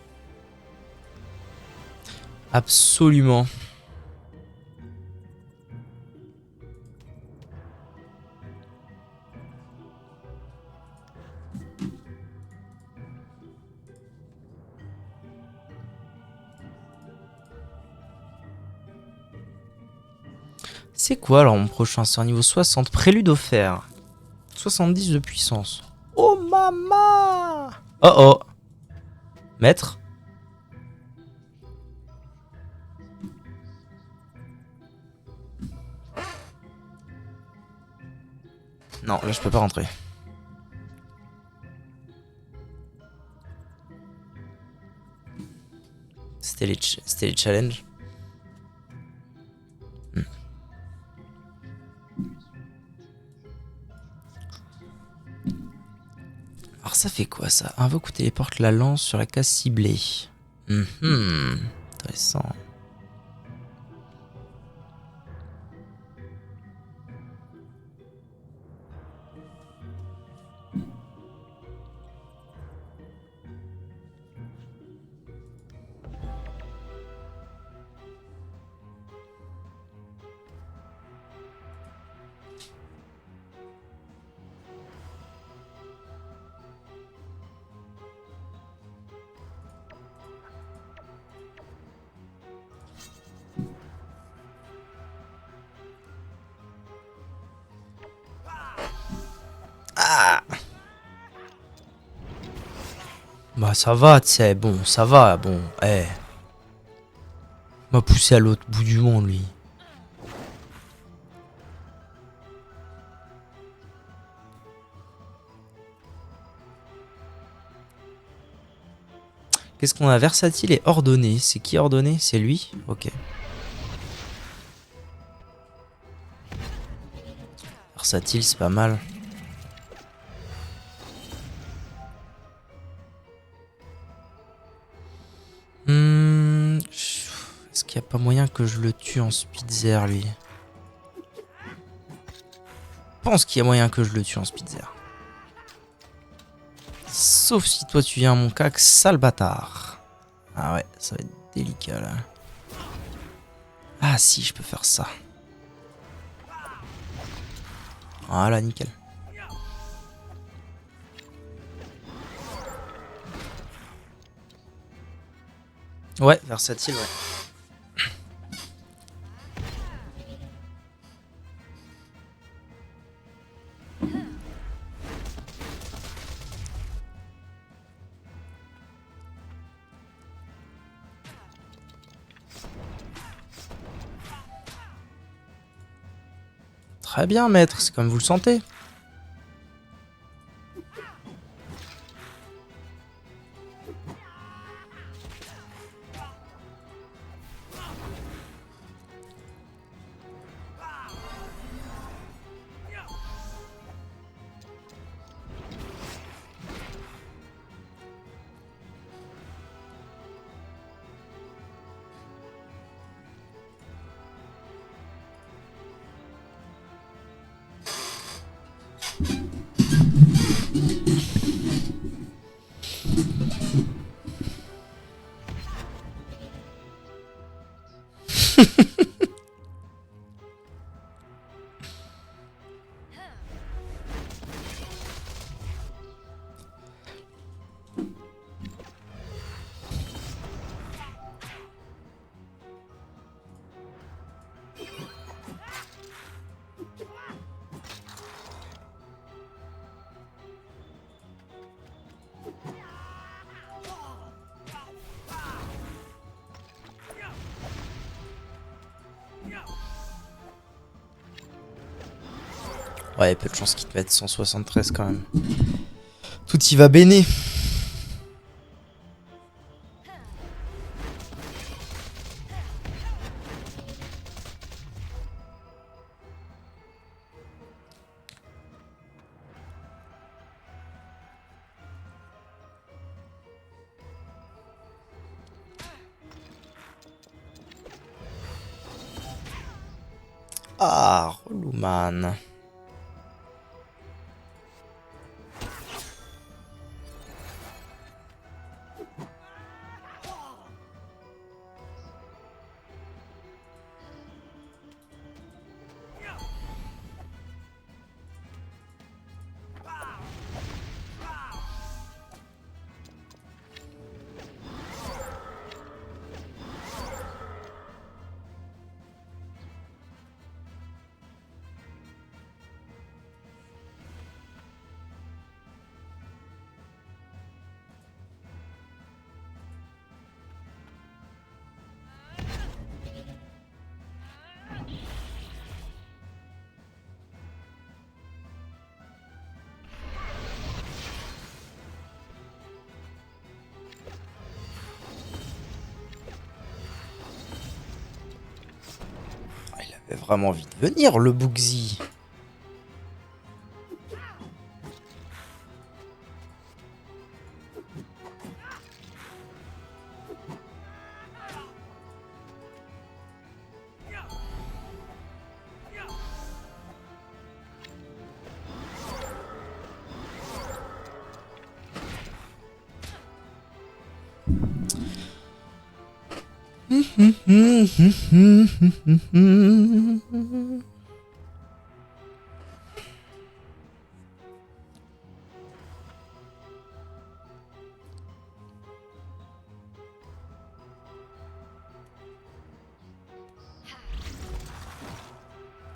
Absolument. C'est quoi alors mon prochain? C'est un niveau 60. Prélude offert. 70 de puissance. Oh maman! Oh oh. Maître? Non, là je peux pas rentrer. C'était les challenges. Alors ça fait quoi ça? Invoque ou téléporte la lance sur la case ciblée. Intéressant. Ah! Bah ça va, tu sais, bon, ça va, bon, eh. M'a poussé à l'autre bout du monde, lui. Qu'est-ce qu'on a? Versatile et ordonné. C'est qui ordonné? C'est lui? Ok. Versatile, c'est pas mal. Est-ce qu'il n'y a pas moyen que je le tue en Spitzer, lui? Je pense qu'il y a moyen que je le tue en Spitzer. Sauf si toi tu viens à mon cac, sale bâtard. Ah ouais, ça va être délicat là. Ah si, je peux faire ça. Voilà, nickel. Ouais, versatile, ouais. Très bien, maître, c'est comme vous le sentez. Ouais, peu de chance qu'il te mette 173 quand même. Tout y va béné. Ah, relou man. Il avait vraiment envie de venir, le Boogsy.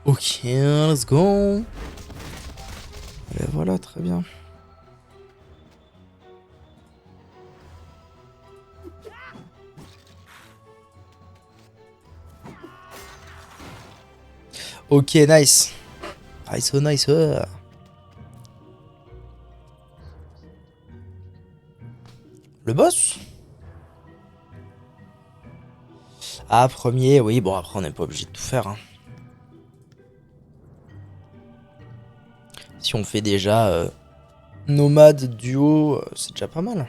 Ok, let's go. Et voilà, très bien. Ok, nice. Nice, oh, nice. Oh. Le boss? Ah, premier, oui, bon, après, on n'est pas obligé de tout faire. Hein. Si on fait déjà nomade, duo, c'est déjà pas mal.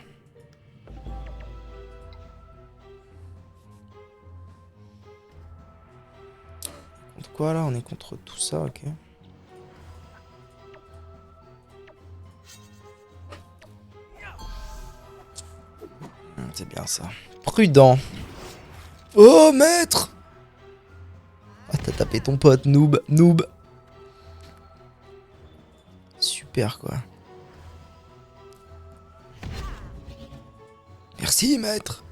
Contre quoi, là? On est contre tout ça, ok. C'est bien ça. Prudent. Oh, maître! Ah, t'as tapé ton pote, noob, noob. Super, quoi. Merci, maître.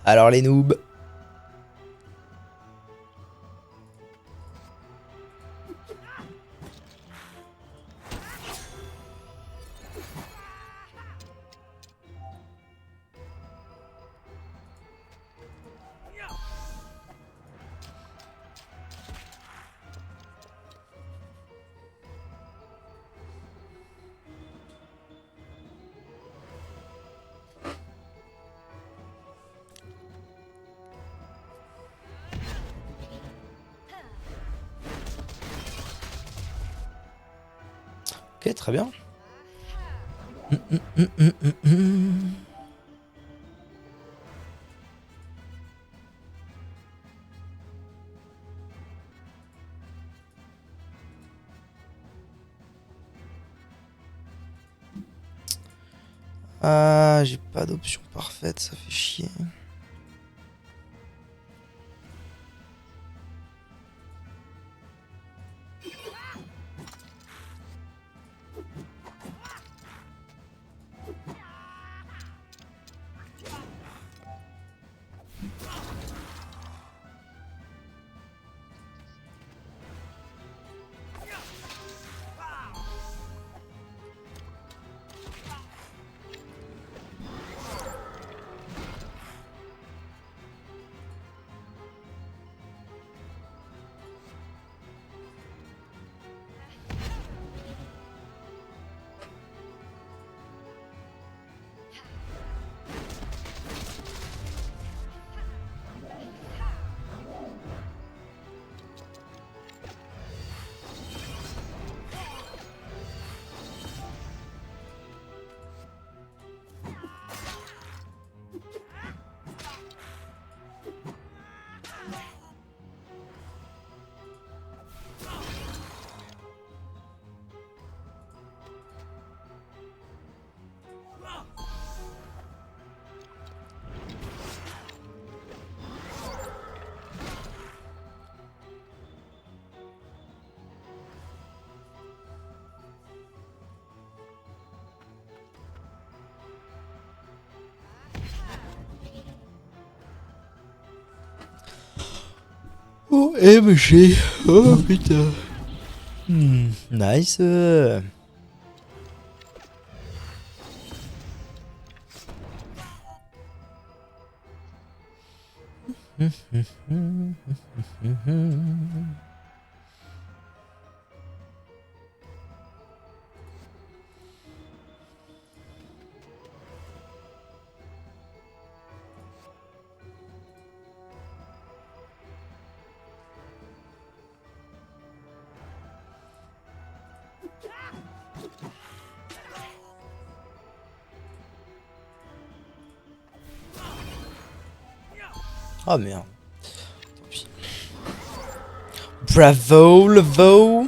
Alors, les noobs. Ok, très bien. Ah, j'ai pas d'option parfaite, ça fait chier. OMG. Oh putain. Nice. Oh merde. Tant pis. Bravo, le veau.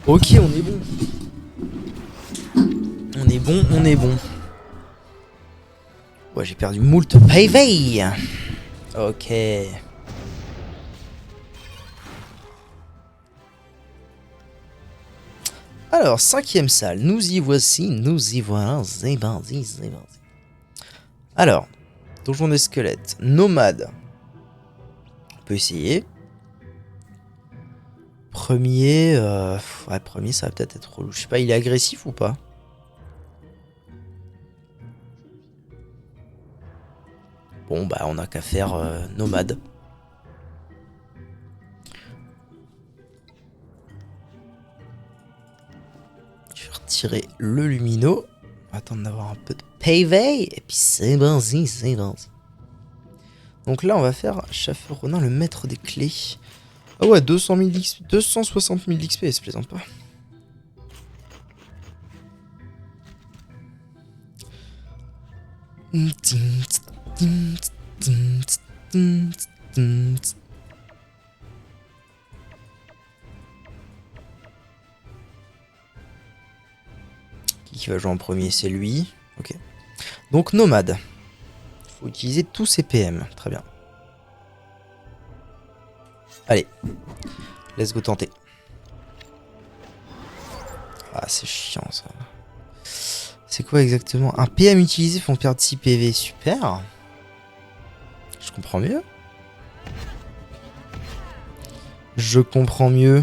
Ok, on est bon. On est bon, on est bon. Ouais, j'ai perdu moult PV. Ok. Alors, 5ème salle, nous y voici, nous y voilà, c'est bandit, c'est bandit. Alors, donjon des squelettes, nomade. On peut essayer. Premier, ouais, premier ça va peut-être être relou. Je sais pas, il est agressif ou pas? Bon, bah, on a qu'à faire nomade. Je vais retirer le lumino. On va attendre d'avoir un peu de PV. Et puis c'est bandit, c'est bandit. Donc là, on va faire Schaffer Ronin, le maître des clés. Ah ouais, 200 000 XP, 260 000 XP, ça plaisante pas. Qui va jouer en premier? C'est lui. Ok. Donc nomade. Faut utiliser tous ses PM. Très bien. Allez. Let's go tenter. Ah, c'est chiant ça. C'est quoi exactement? Un PM utilisé font perdre 6 PV. Super. Je comprends mieux. Je comprends mieux.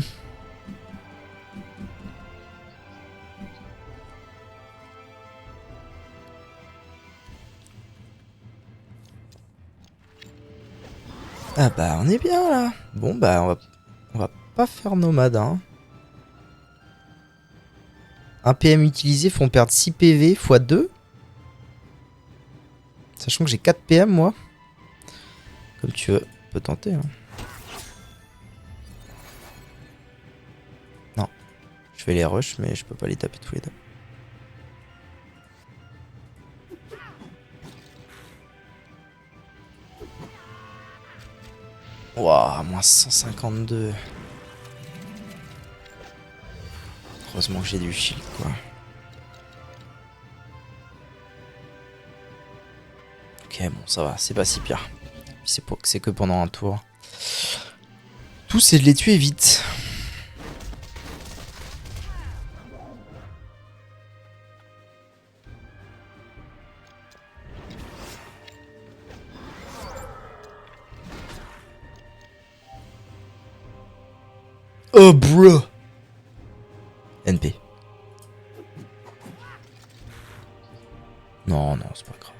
Ah bah on est bien là. Bon bah on va pas faire nomade hein. Un PM utilisé font perdre 6 PV x 2. Sachant que j'ai 4 PM moi. Comme tu veux, on peut tenter hein. Non. Je vais les rush mais je peux pas les taper tous les deux. Wouah, moins 152. Heureusement que j'ai du shield quoi. Ok bon ça va, c'est pas si pire. C'est que pendant un tour. Tout c'est de les tuer vite. Oh bro. NP. Non, non, c'est pas grave.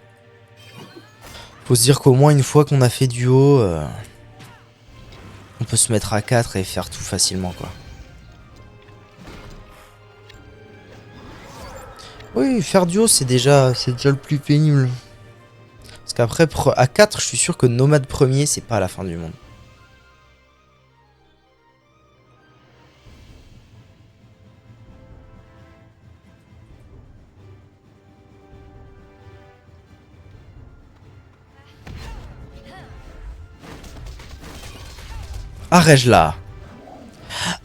Faut se dire qu'au moins une fois qu'on a fait duo, on peut se mettre à 4 et faire tout facilement quoi. Oui, faire duo c'est déjà le plus pénible. Parce qu'après, à 4, je suis sûr que nomade premier, c'est pas la fin du monde. Arrête là.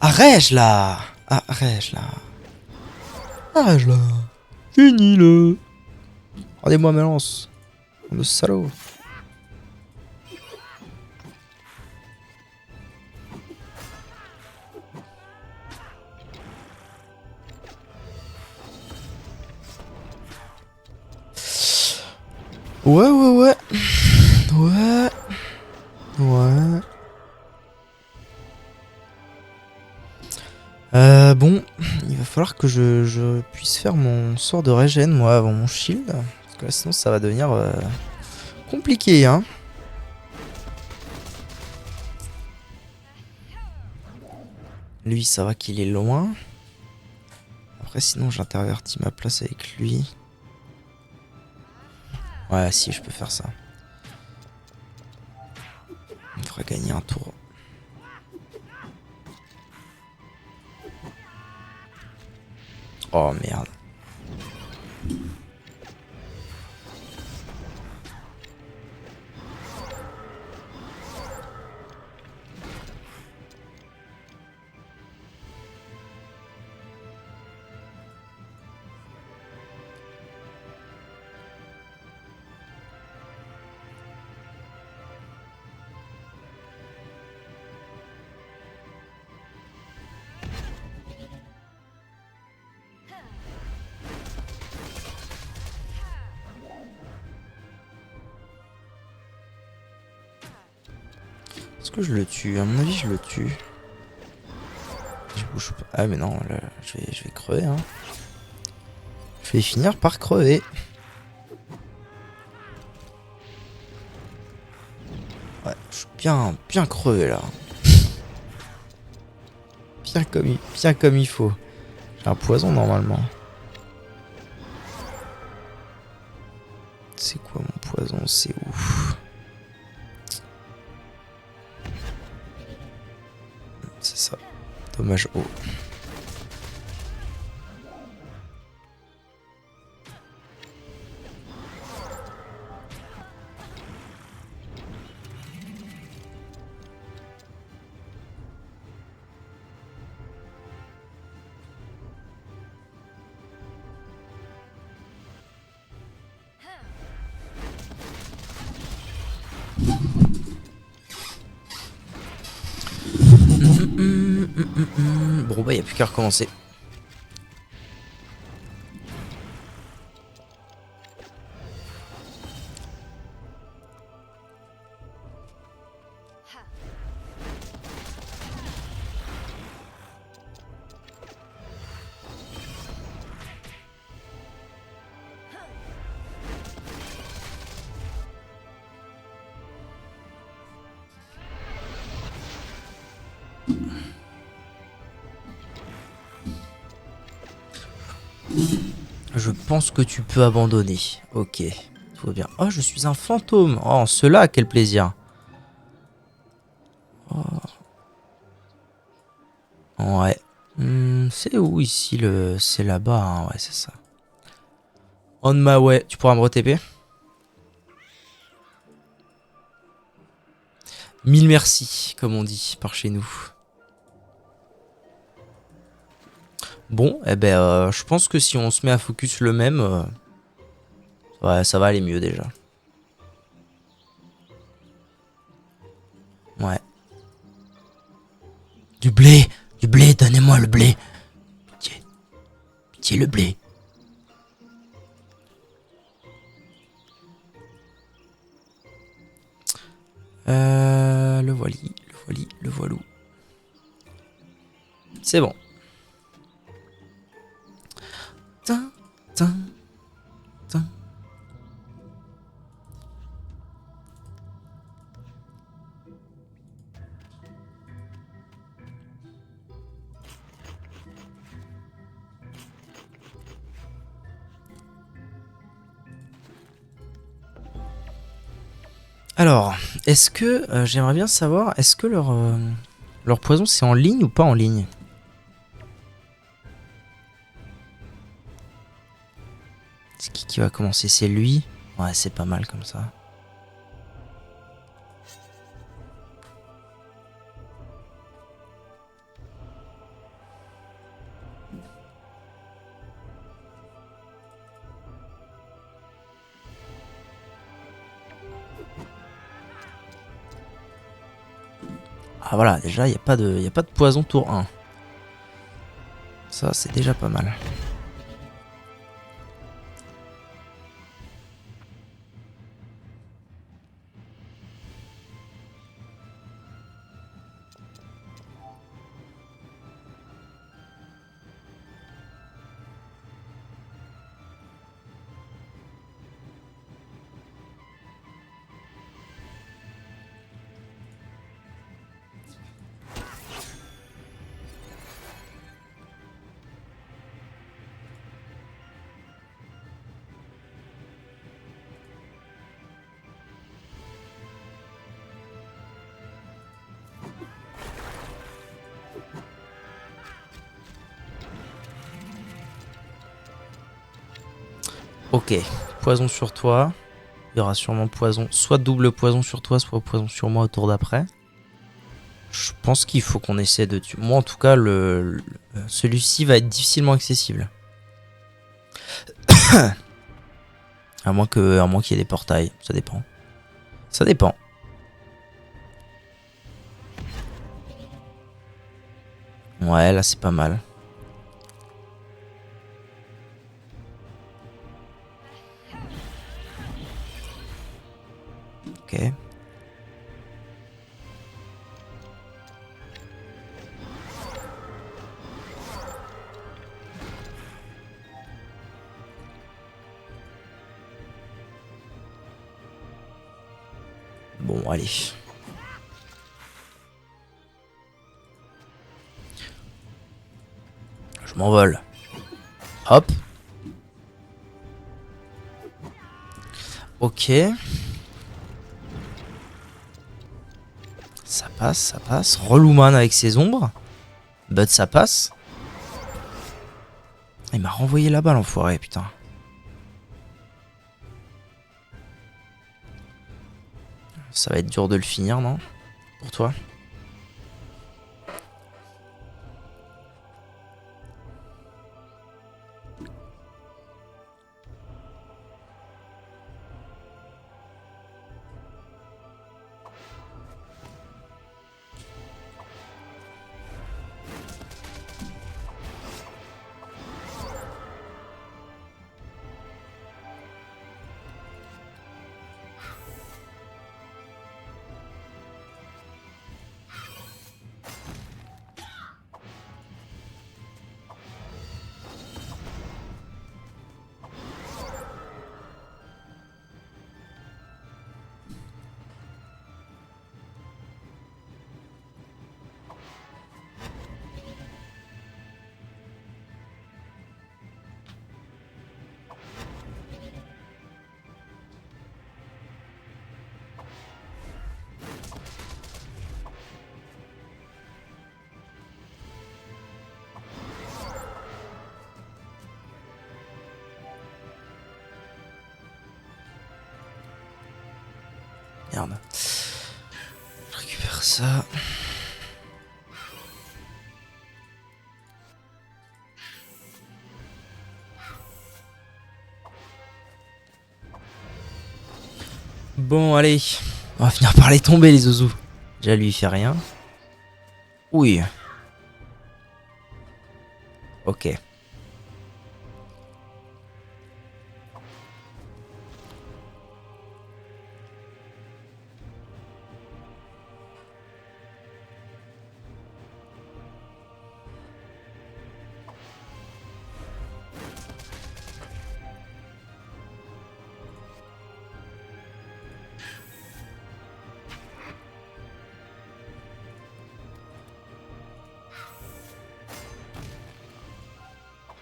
Arrête là. Arrête là. Arrête là. Fini le. Rendez-moi mes lances. De salaud. Ouais. Bon, il va falloir que je puisse faire mon sort de régène moi avant mon shield. Parce que là sinon ça va devenir compliqué hein. Lui ça va qu'il est loin. Après sinon j'intervertis ma place avec lui. Ouais si je peux faire ça. On fera gagner un tour. Oh merde. Est-ce que je le tue? À mon avis, je le tue. Je bouge pas. Ah, mais non, là, je vais crever. Hein. Je vais finir par crever. Ouais, je suis bien crevé là. Bien comme il faut. J'ai un poison normalement. C'est quoi mon poison? C'est où? C'est ça. Dommage haut. Bon bah y a plus qu'à recommencer. Je pense que tu peux abandonner. Ok, tout va bien. Oh, je suis un fantôme. Oh, cela, quel plaisir. Oh. Ouais. C'est où ici le... C'est là-bas, hein. Ouais, c'est ça. On my way. Tu pourras me re-TP? 1000 merci, comme on dit par chez nous. Bon, eh ben, je pense que si on se met à focus le même, ouais, ça va aller mieux déjà. Ouais. Du blé, donnez-moi le blé. Pitié, pitié le blé. Le voili, le voili, le voilou. C'est bon. Tin, tin, tin. Alors, est-ce que j'aimerais bien savoir, est-ce que leur poison c'est en ligne ou pas en ligne? C'est qui va commencer? C'est lui? Ouais, c'est pas mal comme ça. Ah voilà, déjà, il n'y a pas de poison tour 1. Ça, c'est déjà pas mal. Ok, poison sur toi. Il y aura sûrement poison, soit double poison sur toi, soit poison sur moi au tour d'après. Je pense qu'il faut qu'on essaie de tuer. Moi, en tout cas, celui-ci va être difficilement accessible. À moins qu'il y ait des portails, ça dépend. Ça dépend. Ouais, là, c'est pas mal. Ok. Bon, allez. Je m'envole. Hop. Ok. Ça passe, ça passe. Relouman avec ses ombres. Bud, ça passe. Il m'a renvoyé là-bas, l'enfoiré, putain. Ça va être dur de le finir, non? Pour toi? Merde. Je récupère ça. Bon, allez. On va finir par les tomber, les zouzous. Déjà, lui, il fait rien. Oui. Ok.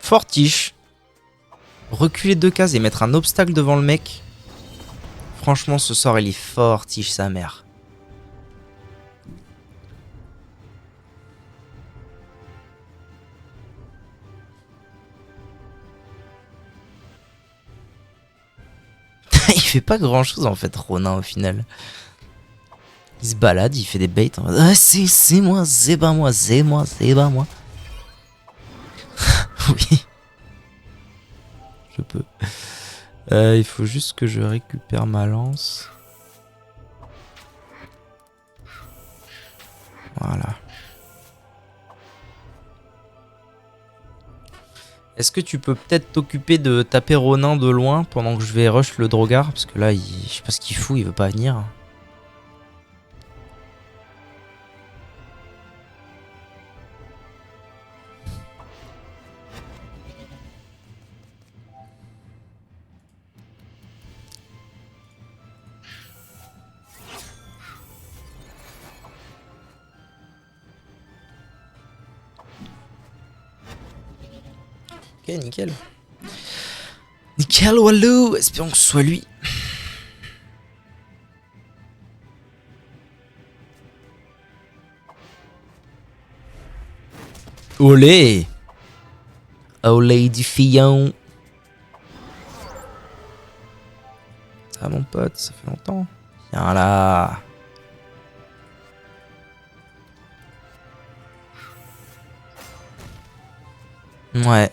Fortiche. Reculer 2 cases et mettre un obstacle devant le mec. Franchement, ce sort, il est fortiche, sa mère. Il fait pas grand chose en fait, Ronin, au final. Il se balade, il fait des baits en mode ah, c'est moi, c'est pas moi, c'est moi, c'est pas moi. Oui. Je peux. Il faut juste que je récupère ma lance. Voilà. Est-ce que tu peux peut-être t'occuper de taper Ronin de loin pendant que je vais rush le Drogar? Parce que là, je sais pas ce qu'il fout, il veut pas venir. Ok, nickel. Nickel, Walou. Espérons que ce soit lui. Olé. Olé du fillon. Ah mon pote, ça fait longtemps. Viens là. Ouais.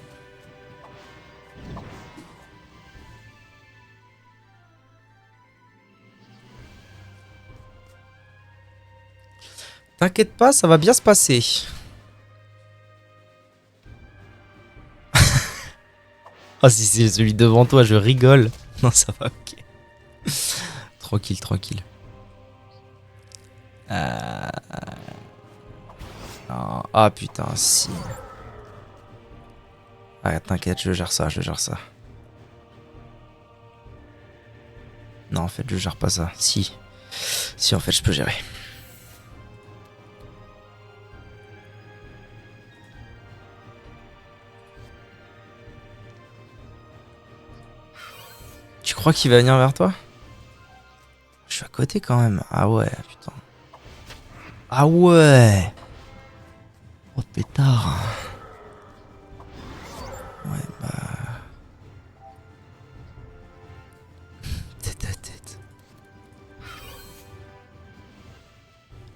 T'inquiète pas, ça va bien se passer. Oh, si c'est celui devant toi, je rigole. Non, ça va, ok. Tranquille, tranquille. Non. Ah putain, si. Ah, t'inquiète, je gère ça, je gère ça. Non, en fait, je gère pas ça. Si. Si, en fait, je peux gérer. Tu crois qu'il va venir vers toi? Je suis à côté quand même. Ah ouais, putain. Ah ouais. Oh pétard. Ouais, bah... Tête à tête.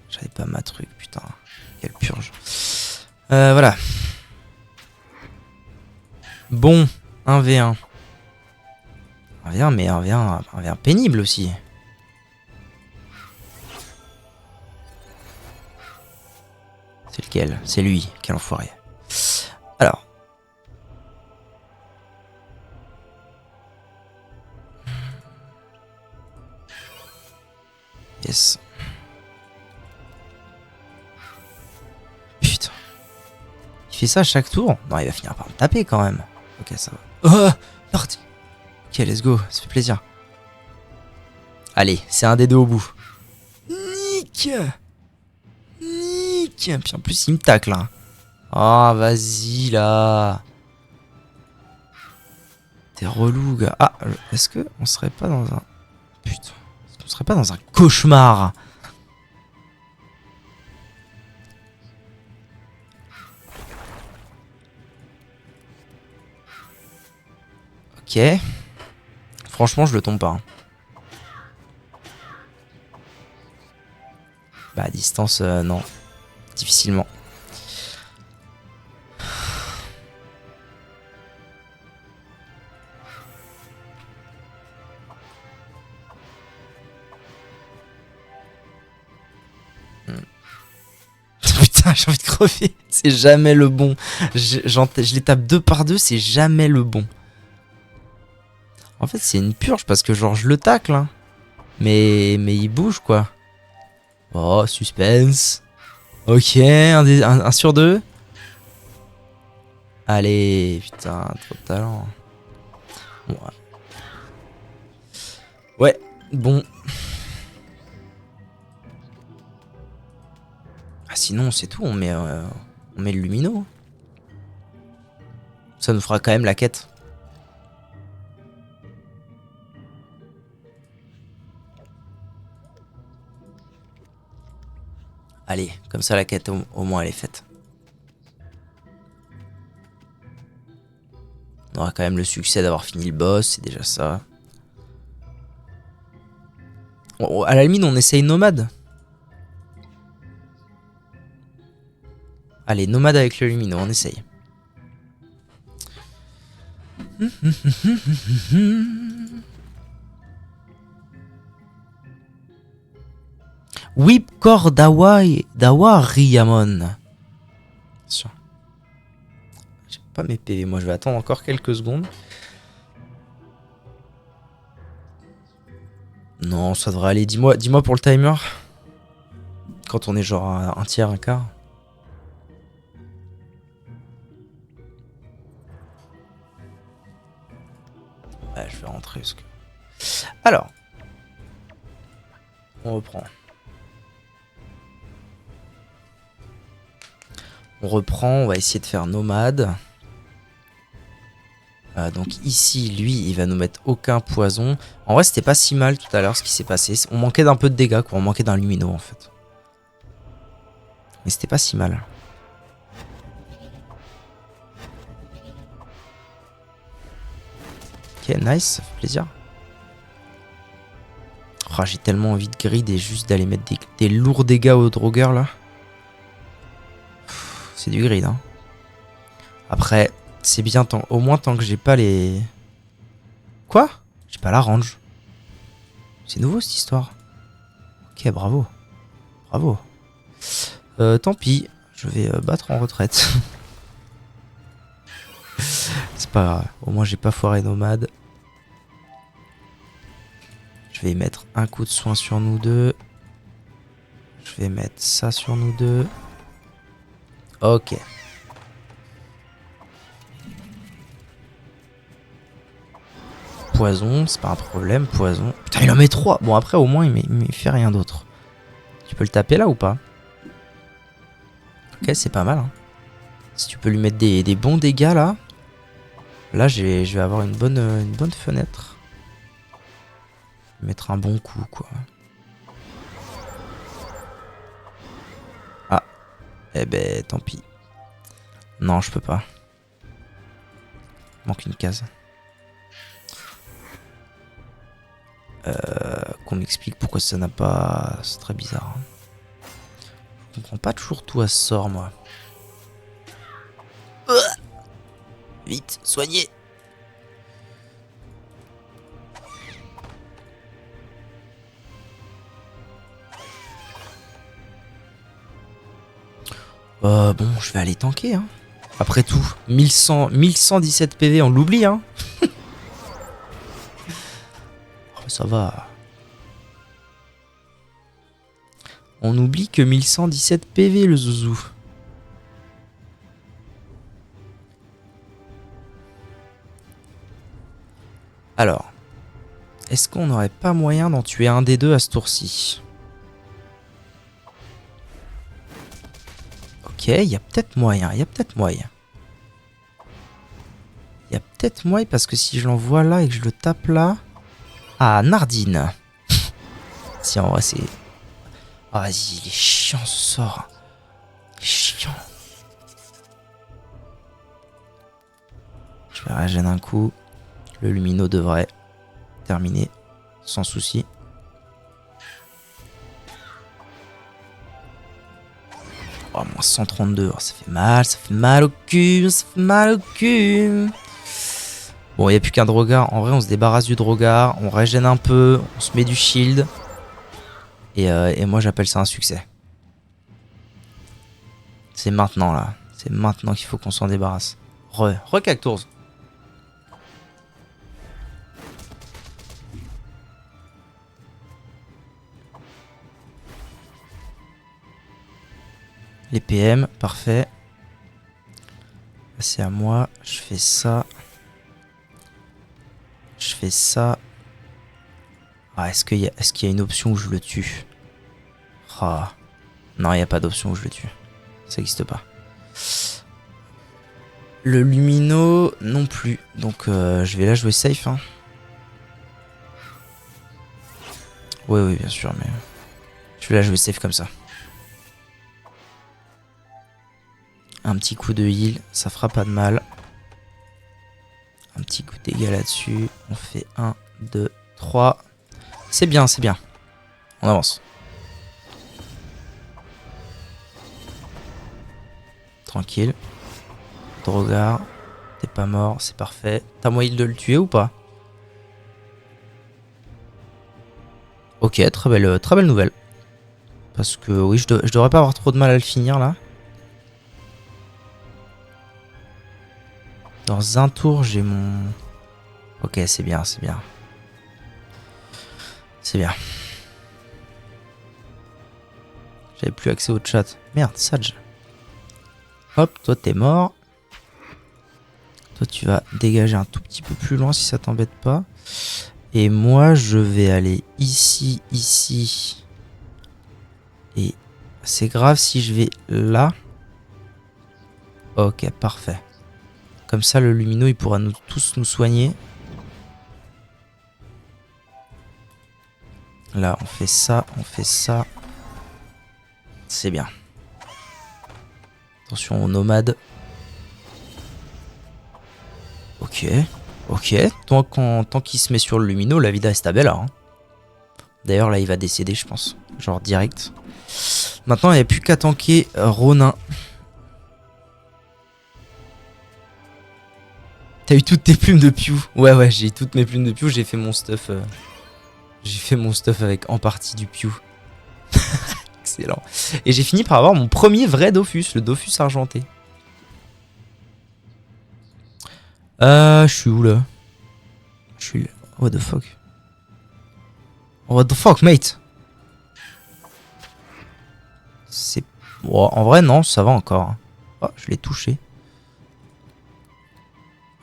J'avais pas ma truc, putain. Quelle purge. Voilà. Bon, 1v1. 1v1, mais 1v1 pénible aussi. C'est lequel? C'est lui, quel enfoiré. Alors. Yes. Putain. Il fait ça à chaque tour? Non, il va finir par me taper quand même. Ok, ça va. Oh, parti. Ok, let's go, ça fait plaisir. Allez, c'est un des deux au bout. Nick. Nick. Puis en plus, il me tacle là. Ah, vas-y là. T'es relou, gars. Ah, est-ce que on serait pas dans un... Putain. Est-ce qu'on serait pas dans un cauchemar? Ok. Franchement, je le tombe pas. Hein. Bah, à distance, non. Difficilement. Putain, j'ai envie de crever. C'est jamais le bon. Je les tape 2 par 2, c'est jamais le bon. En fait, c'est une purge parce que genre je le tacle, hein. Mais il bouge quoi. Oh, suspense. Ok, un sur 2. Allez, putain, trop de talent. Ouais, bon. Ah, sinon, c'est tout, on met le lumino. Ça nous fera quand même la quête. Allez, comme ça la quête au moins elle est faite. On aura quand même le succès d'avoir fini le boss, c'est déjà ça. À la limite, on essaye nomade. Allez, nomade avec le lumino, on essaye. Whipcore Dawa Riyamon. J'ai pas mes PV, moi je vais attendre encore quelques secondes. Non, ça devrait aller. Dis-moi pour le timer. Quand on est genre à un tiers, un quart. Ouais, je vais rentrer. Parce que... Alors. On reprend. On va essayer de faire nomade. Donc ici, lui, il va nous mettre aucun poison. En vrai, c'était pas si mal tout à l'heure ce qui s'est passé. On manquait d'un peu de dégâts, quoi. On manquait d'un lumino, en fait. Mais c'était pas si mal. Ok, nice, ça fait plaisir. Oh, j'ai tellement envie de grid et juste d'aller mettre des lourds dégâts au drogueur, là. C'est du grid, hein. Après, c'est bien, au moins tant que j'ai pas les... Quoi? J'ai pas la range. C'est nouveau, cette histoire. Ok, bravo. Bravo. Tant pis, je vais battre en retraite. C'est pas grave, au moins j'ai pas foiré nomade. Je vais mettre un coup de soin sur nous deux. Je vais mettre ça sur nous deux. Ok. Poison, c'est pas un problème, poison. Putain, il en met 3. Bon, après, au moins, il fait rien d'autre. Tu peux le taper là ou pas? Ok, c'est pas mal. Hein. Si tu peux lui mettre des bons dégâts là. Là, je vais avoir une bonne fenêtre. Mettre un bon coup, quoi. Ah. Eh ben, tant pis. Non, je peux pas. Manque une case. Qu'on m'explique pourquoi ça n'a pas... C'est très bizarre. Hein. Je comprends pas toujours tout à ce sort, moi. Vite, soignez. Bon, je vais aller tanker, hein. Après tout, 1117 PV, on l'oublie, hein. Oh, ça va. On oublie que 1117 PV, le zouzou. Alors, est-ce qu'on n'aurait pas moyen d'en tuer un des deux à ce tour-ci? Ok, il y a peut-être moyen, il y a peut-être moyen. Il y a peut-être moyen parce que si je l'envoie là et que je le tape là... Ah, Nardine. Si, en vrai, c'est... Ah, vas-y, il est chiant ce sort. Il est chiant. Je vais régénérer un coup. Le lumino devrait terminer sans souci. Oh, moins 132, oh, ça fait mal au cul, ça fait mal au cul. Bon, il n'y a plus qu'un Drogar. En vrai, on se débarrasse du Drogar, on régène un peu, on se met du shield. Et moi, j'appelle ça un succès. C'est maintenant, là. C'est maintenant qu'il faut qu'on s'en débarrasse. Cactours. Les PM, parfait. C'est à moi, je fais ça. Je fais ça. Ah, est-ce qu'il y a une option où je le tue? Ah. Non, il n'y a pas d'option où je le tue. Ça n'existe pas. Le Lumino non plus. Donc je vais la jouer safe. Hein. Oui, bien sûr, mais je vais la jouer safe comme ça. Un petit coup de heal, ça fera pas de mal. Un petit coup de dégâts là-dessus. On fait 1, 2, 3. C'est bien, c'est bien. On avance. Tranquille. Drogar, t'es pas mort, c'est parfait. T'as moyen de le tuer ou pas? Ok, très belle nouvelle. Parce que oui, je devrais pas avoir trop de mal à le finir là. Dans un tour, j'ai mon... Ok, c'est bien, c'est bien. C'est bien. J'avais plus accès au chat. Merde, Sage. Hop, toi t'es mort. Toi tu vas dégager un tout petit peu plus loin si ça t'embête pas. Et moi je vais aller ici, ici. Et c'est grave si je vais là. Ok, parfait. Comme ça le Lumino il pourra tous nous soigner. Là on fait ça, on fait ça. C'est bien. Attention aux nomades. Ok, ok. Tant qu'il se met sur le Lumino, la vida est bella. Hein. D'ailleurs là il va décéder je pense. Genre direct. Maintenant il n'y a plus qu'à tanker Ronin. T'as eu toutes tes plumes de Pew. Ouais, j'ai toutes mes plumes de Pew. J'ai fait mon stuff. J'ai fait mon stuff avec en partie du Pew. Excellent. Et j'ai fini par avoir mon premier vrai Dofus, le Dofus argenté. Je suis où là? Je suis... What the fuck? What the fuck, mate? C'est... Oh, en vrai, non, ça va encore. Oh, je l'ai touché.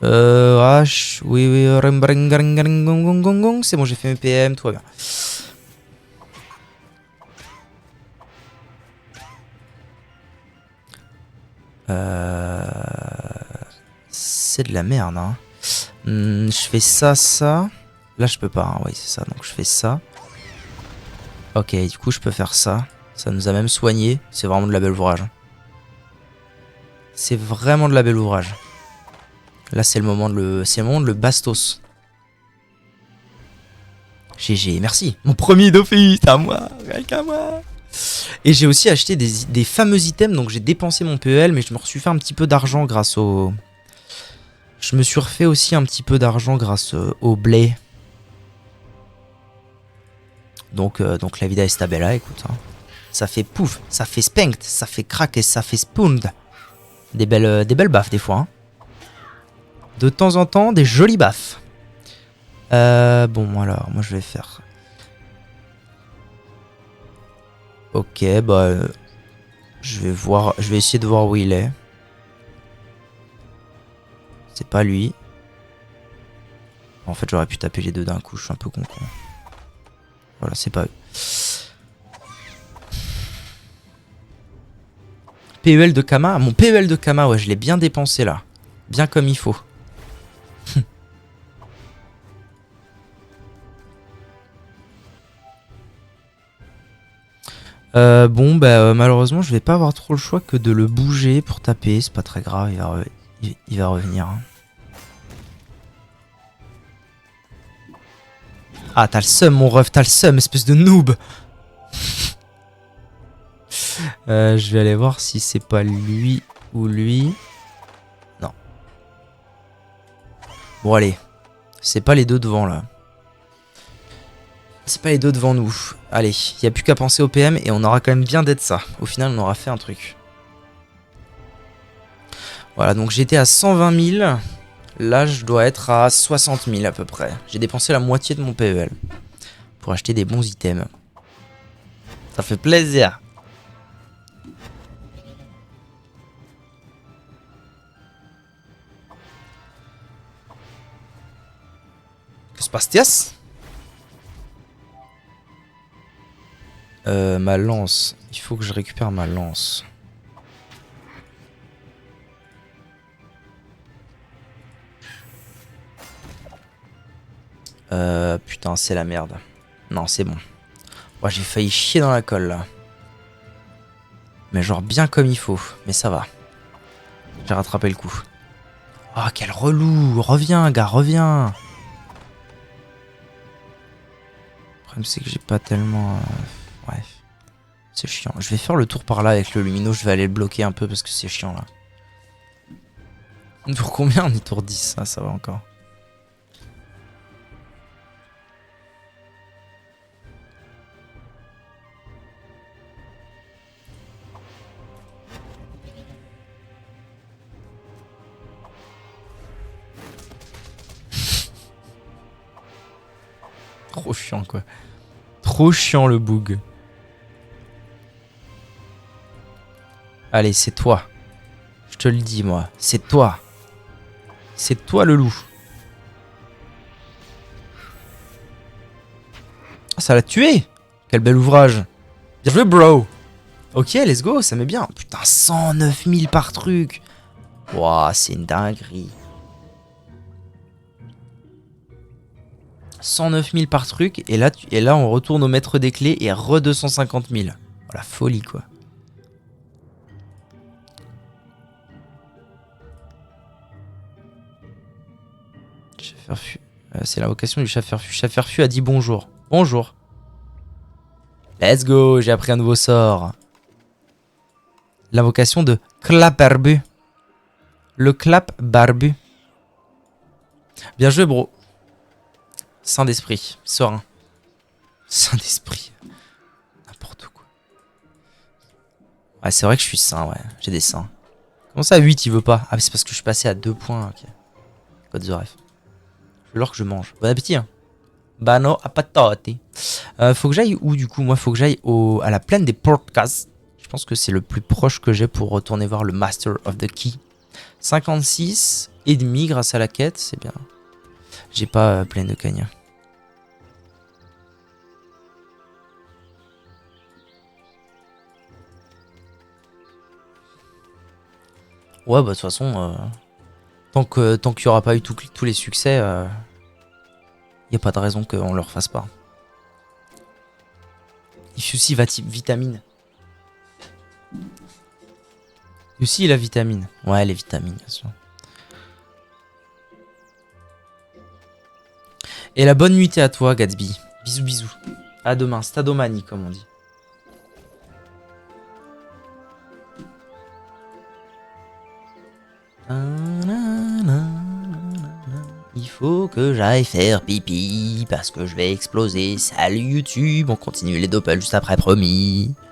Oui, c'est bon, j'ai fait mes PM, tout va bien. C'est de la merde, hein. Je fais ça. Là, je peux pas, hein. Oui, c'est ça. Donc, je fais ça. Ok, du coup, je peux faire ça. Ça nous a même soigné. C'est vraiment de la belle ouvrage. C'est vraiment de la belle ouvrage. Là, c'est le moment de le bastos. GG, merci. Mon premier Dofus, à moi, rien qu'à moi. Et j'ai aussi acheté des fameux items, donc j'ai dépensé mon PEL, mais je me suis fait un petit peu d'argent grâce au... Je me suis refait aussi un petit peu d'argent grâce au blé. Donc la vida est bella, écoute. Hein. Ça fait pouf, ça fait spanked, ça fait crack et ça fait spooned. Des belles baffes des fois. Hein. De temps en temps, des jolies baffes. Bon, alors, moi je vais faire... Ok, bah... je vais essayer de voir où il est. C'est pas lui. En fait, j'aurais pu taper les deux d'un coup, je suis un peu con. Voilà, c'est pas eux. PEL de Kama. Mon PEL de Kama, ouais, je l'ai bien dépensé là. Bien comme il faut. Bon, bah malheureusement, je vais pas avoir trop le choix que de le bouger pour taper. C'est pas très grave, il va revenir. Hein. Ah, t'as le seum, mon ref, t'as le seum, espèce de noob. Je vais aller voir si c'est pas lui ou lui. Non. Bon, allez. C'est pas les deux devant, là. C'est pas les deux devant nous. Allez, il n'y a plus qu'à penser au PM et on aura quand même bien d'être ça. Au final, on aura fait un truc. Voilà, donc j'étais à 120 000. Là, je dois être à 60 000 à peu près. J'ai dépensé la moitié de mon PEL pour acheter des bons items. Ça fait plaisir. Que se passe-t-il? Ma lance. Il faut que je récupère ma lance. Putain, c'est la merde. Non, c'est bon. Ouais, j'ai failli chier dans la colle, là. Mais genre bien comme il faut. Mais ça va. J'ai rattrapé le coup. Oh, quel relou. Reviens, gars, reviens. Le problème, c'est que j'ai pas tellement... Bref. C'est chiant. Je vais faire le tour par là avec le lumino. Je vais aller le bloquer un peu parce que c'est chiant, là. Tour combien? On est tour 10. Ah, ça va encore. Trop chiant, quoi. Trop chiant, le bug. Allez, c'est toi. Je te le dis, moi. C'est toi. C'est toi, le loup. Ah, ça l'a tué. Quel bel ouvrage. Bien joué, bro. Ok, let's go, ça met bien. Putain, 109 000 par truc. Wouah, c'est une dinguerie. 109 000 par truc. Et là, on retourne au maître des clés et re 250 000. Oh, la folie, quoi. C'est l'invocation du chat ferfu. Chat ferfu a dit bonjour. Bonjour. Let's go, j'ai appris un nouveau sort. L'invocation de Clap Barbu. Le Clap Barbu. Bien joué, bro. Saint d'esprit, serein. Saint d'esprit. N'importe quoi. Ouais, c'est vrai que je suis sain, ouais. J'ai des seins. Comment ça, 8, il veut pas? Ah, c'est parce que je suis passé à 2 points. Ok. Pas de ref. Je veux l'or que je mange. Bon appétit, hein. Bano a patati. Faut que j'aille où, du coup? Moi, faut que j'aille à la plaine des Portcas. Je pense que c'est le plus proche que j'ai pour retourner voir le Master of the Key. 56 et demi grâce à la quête, c'est bien. J'ai pas plein de cagnes. Ouais, bah de toute façon, tant qu'il n'y aura pas eu tous les succès, y a pas de raison qu'on le refasse pas. Il fait aussi vitamine. Et aussi la vitamine. Ouais, les vitamines, bien sûr. Et la bonne nuitée à toi, Gatsby. Bisous, bisous. À demain. Stadomanie, comme on dit. Il faut que j'aille faire pipi parce que je vais exploser. Salut YouTube, on continue les doppels juste après, promis.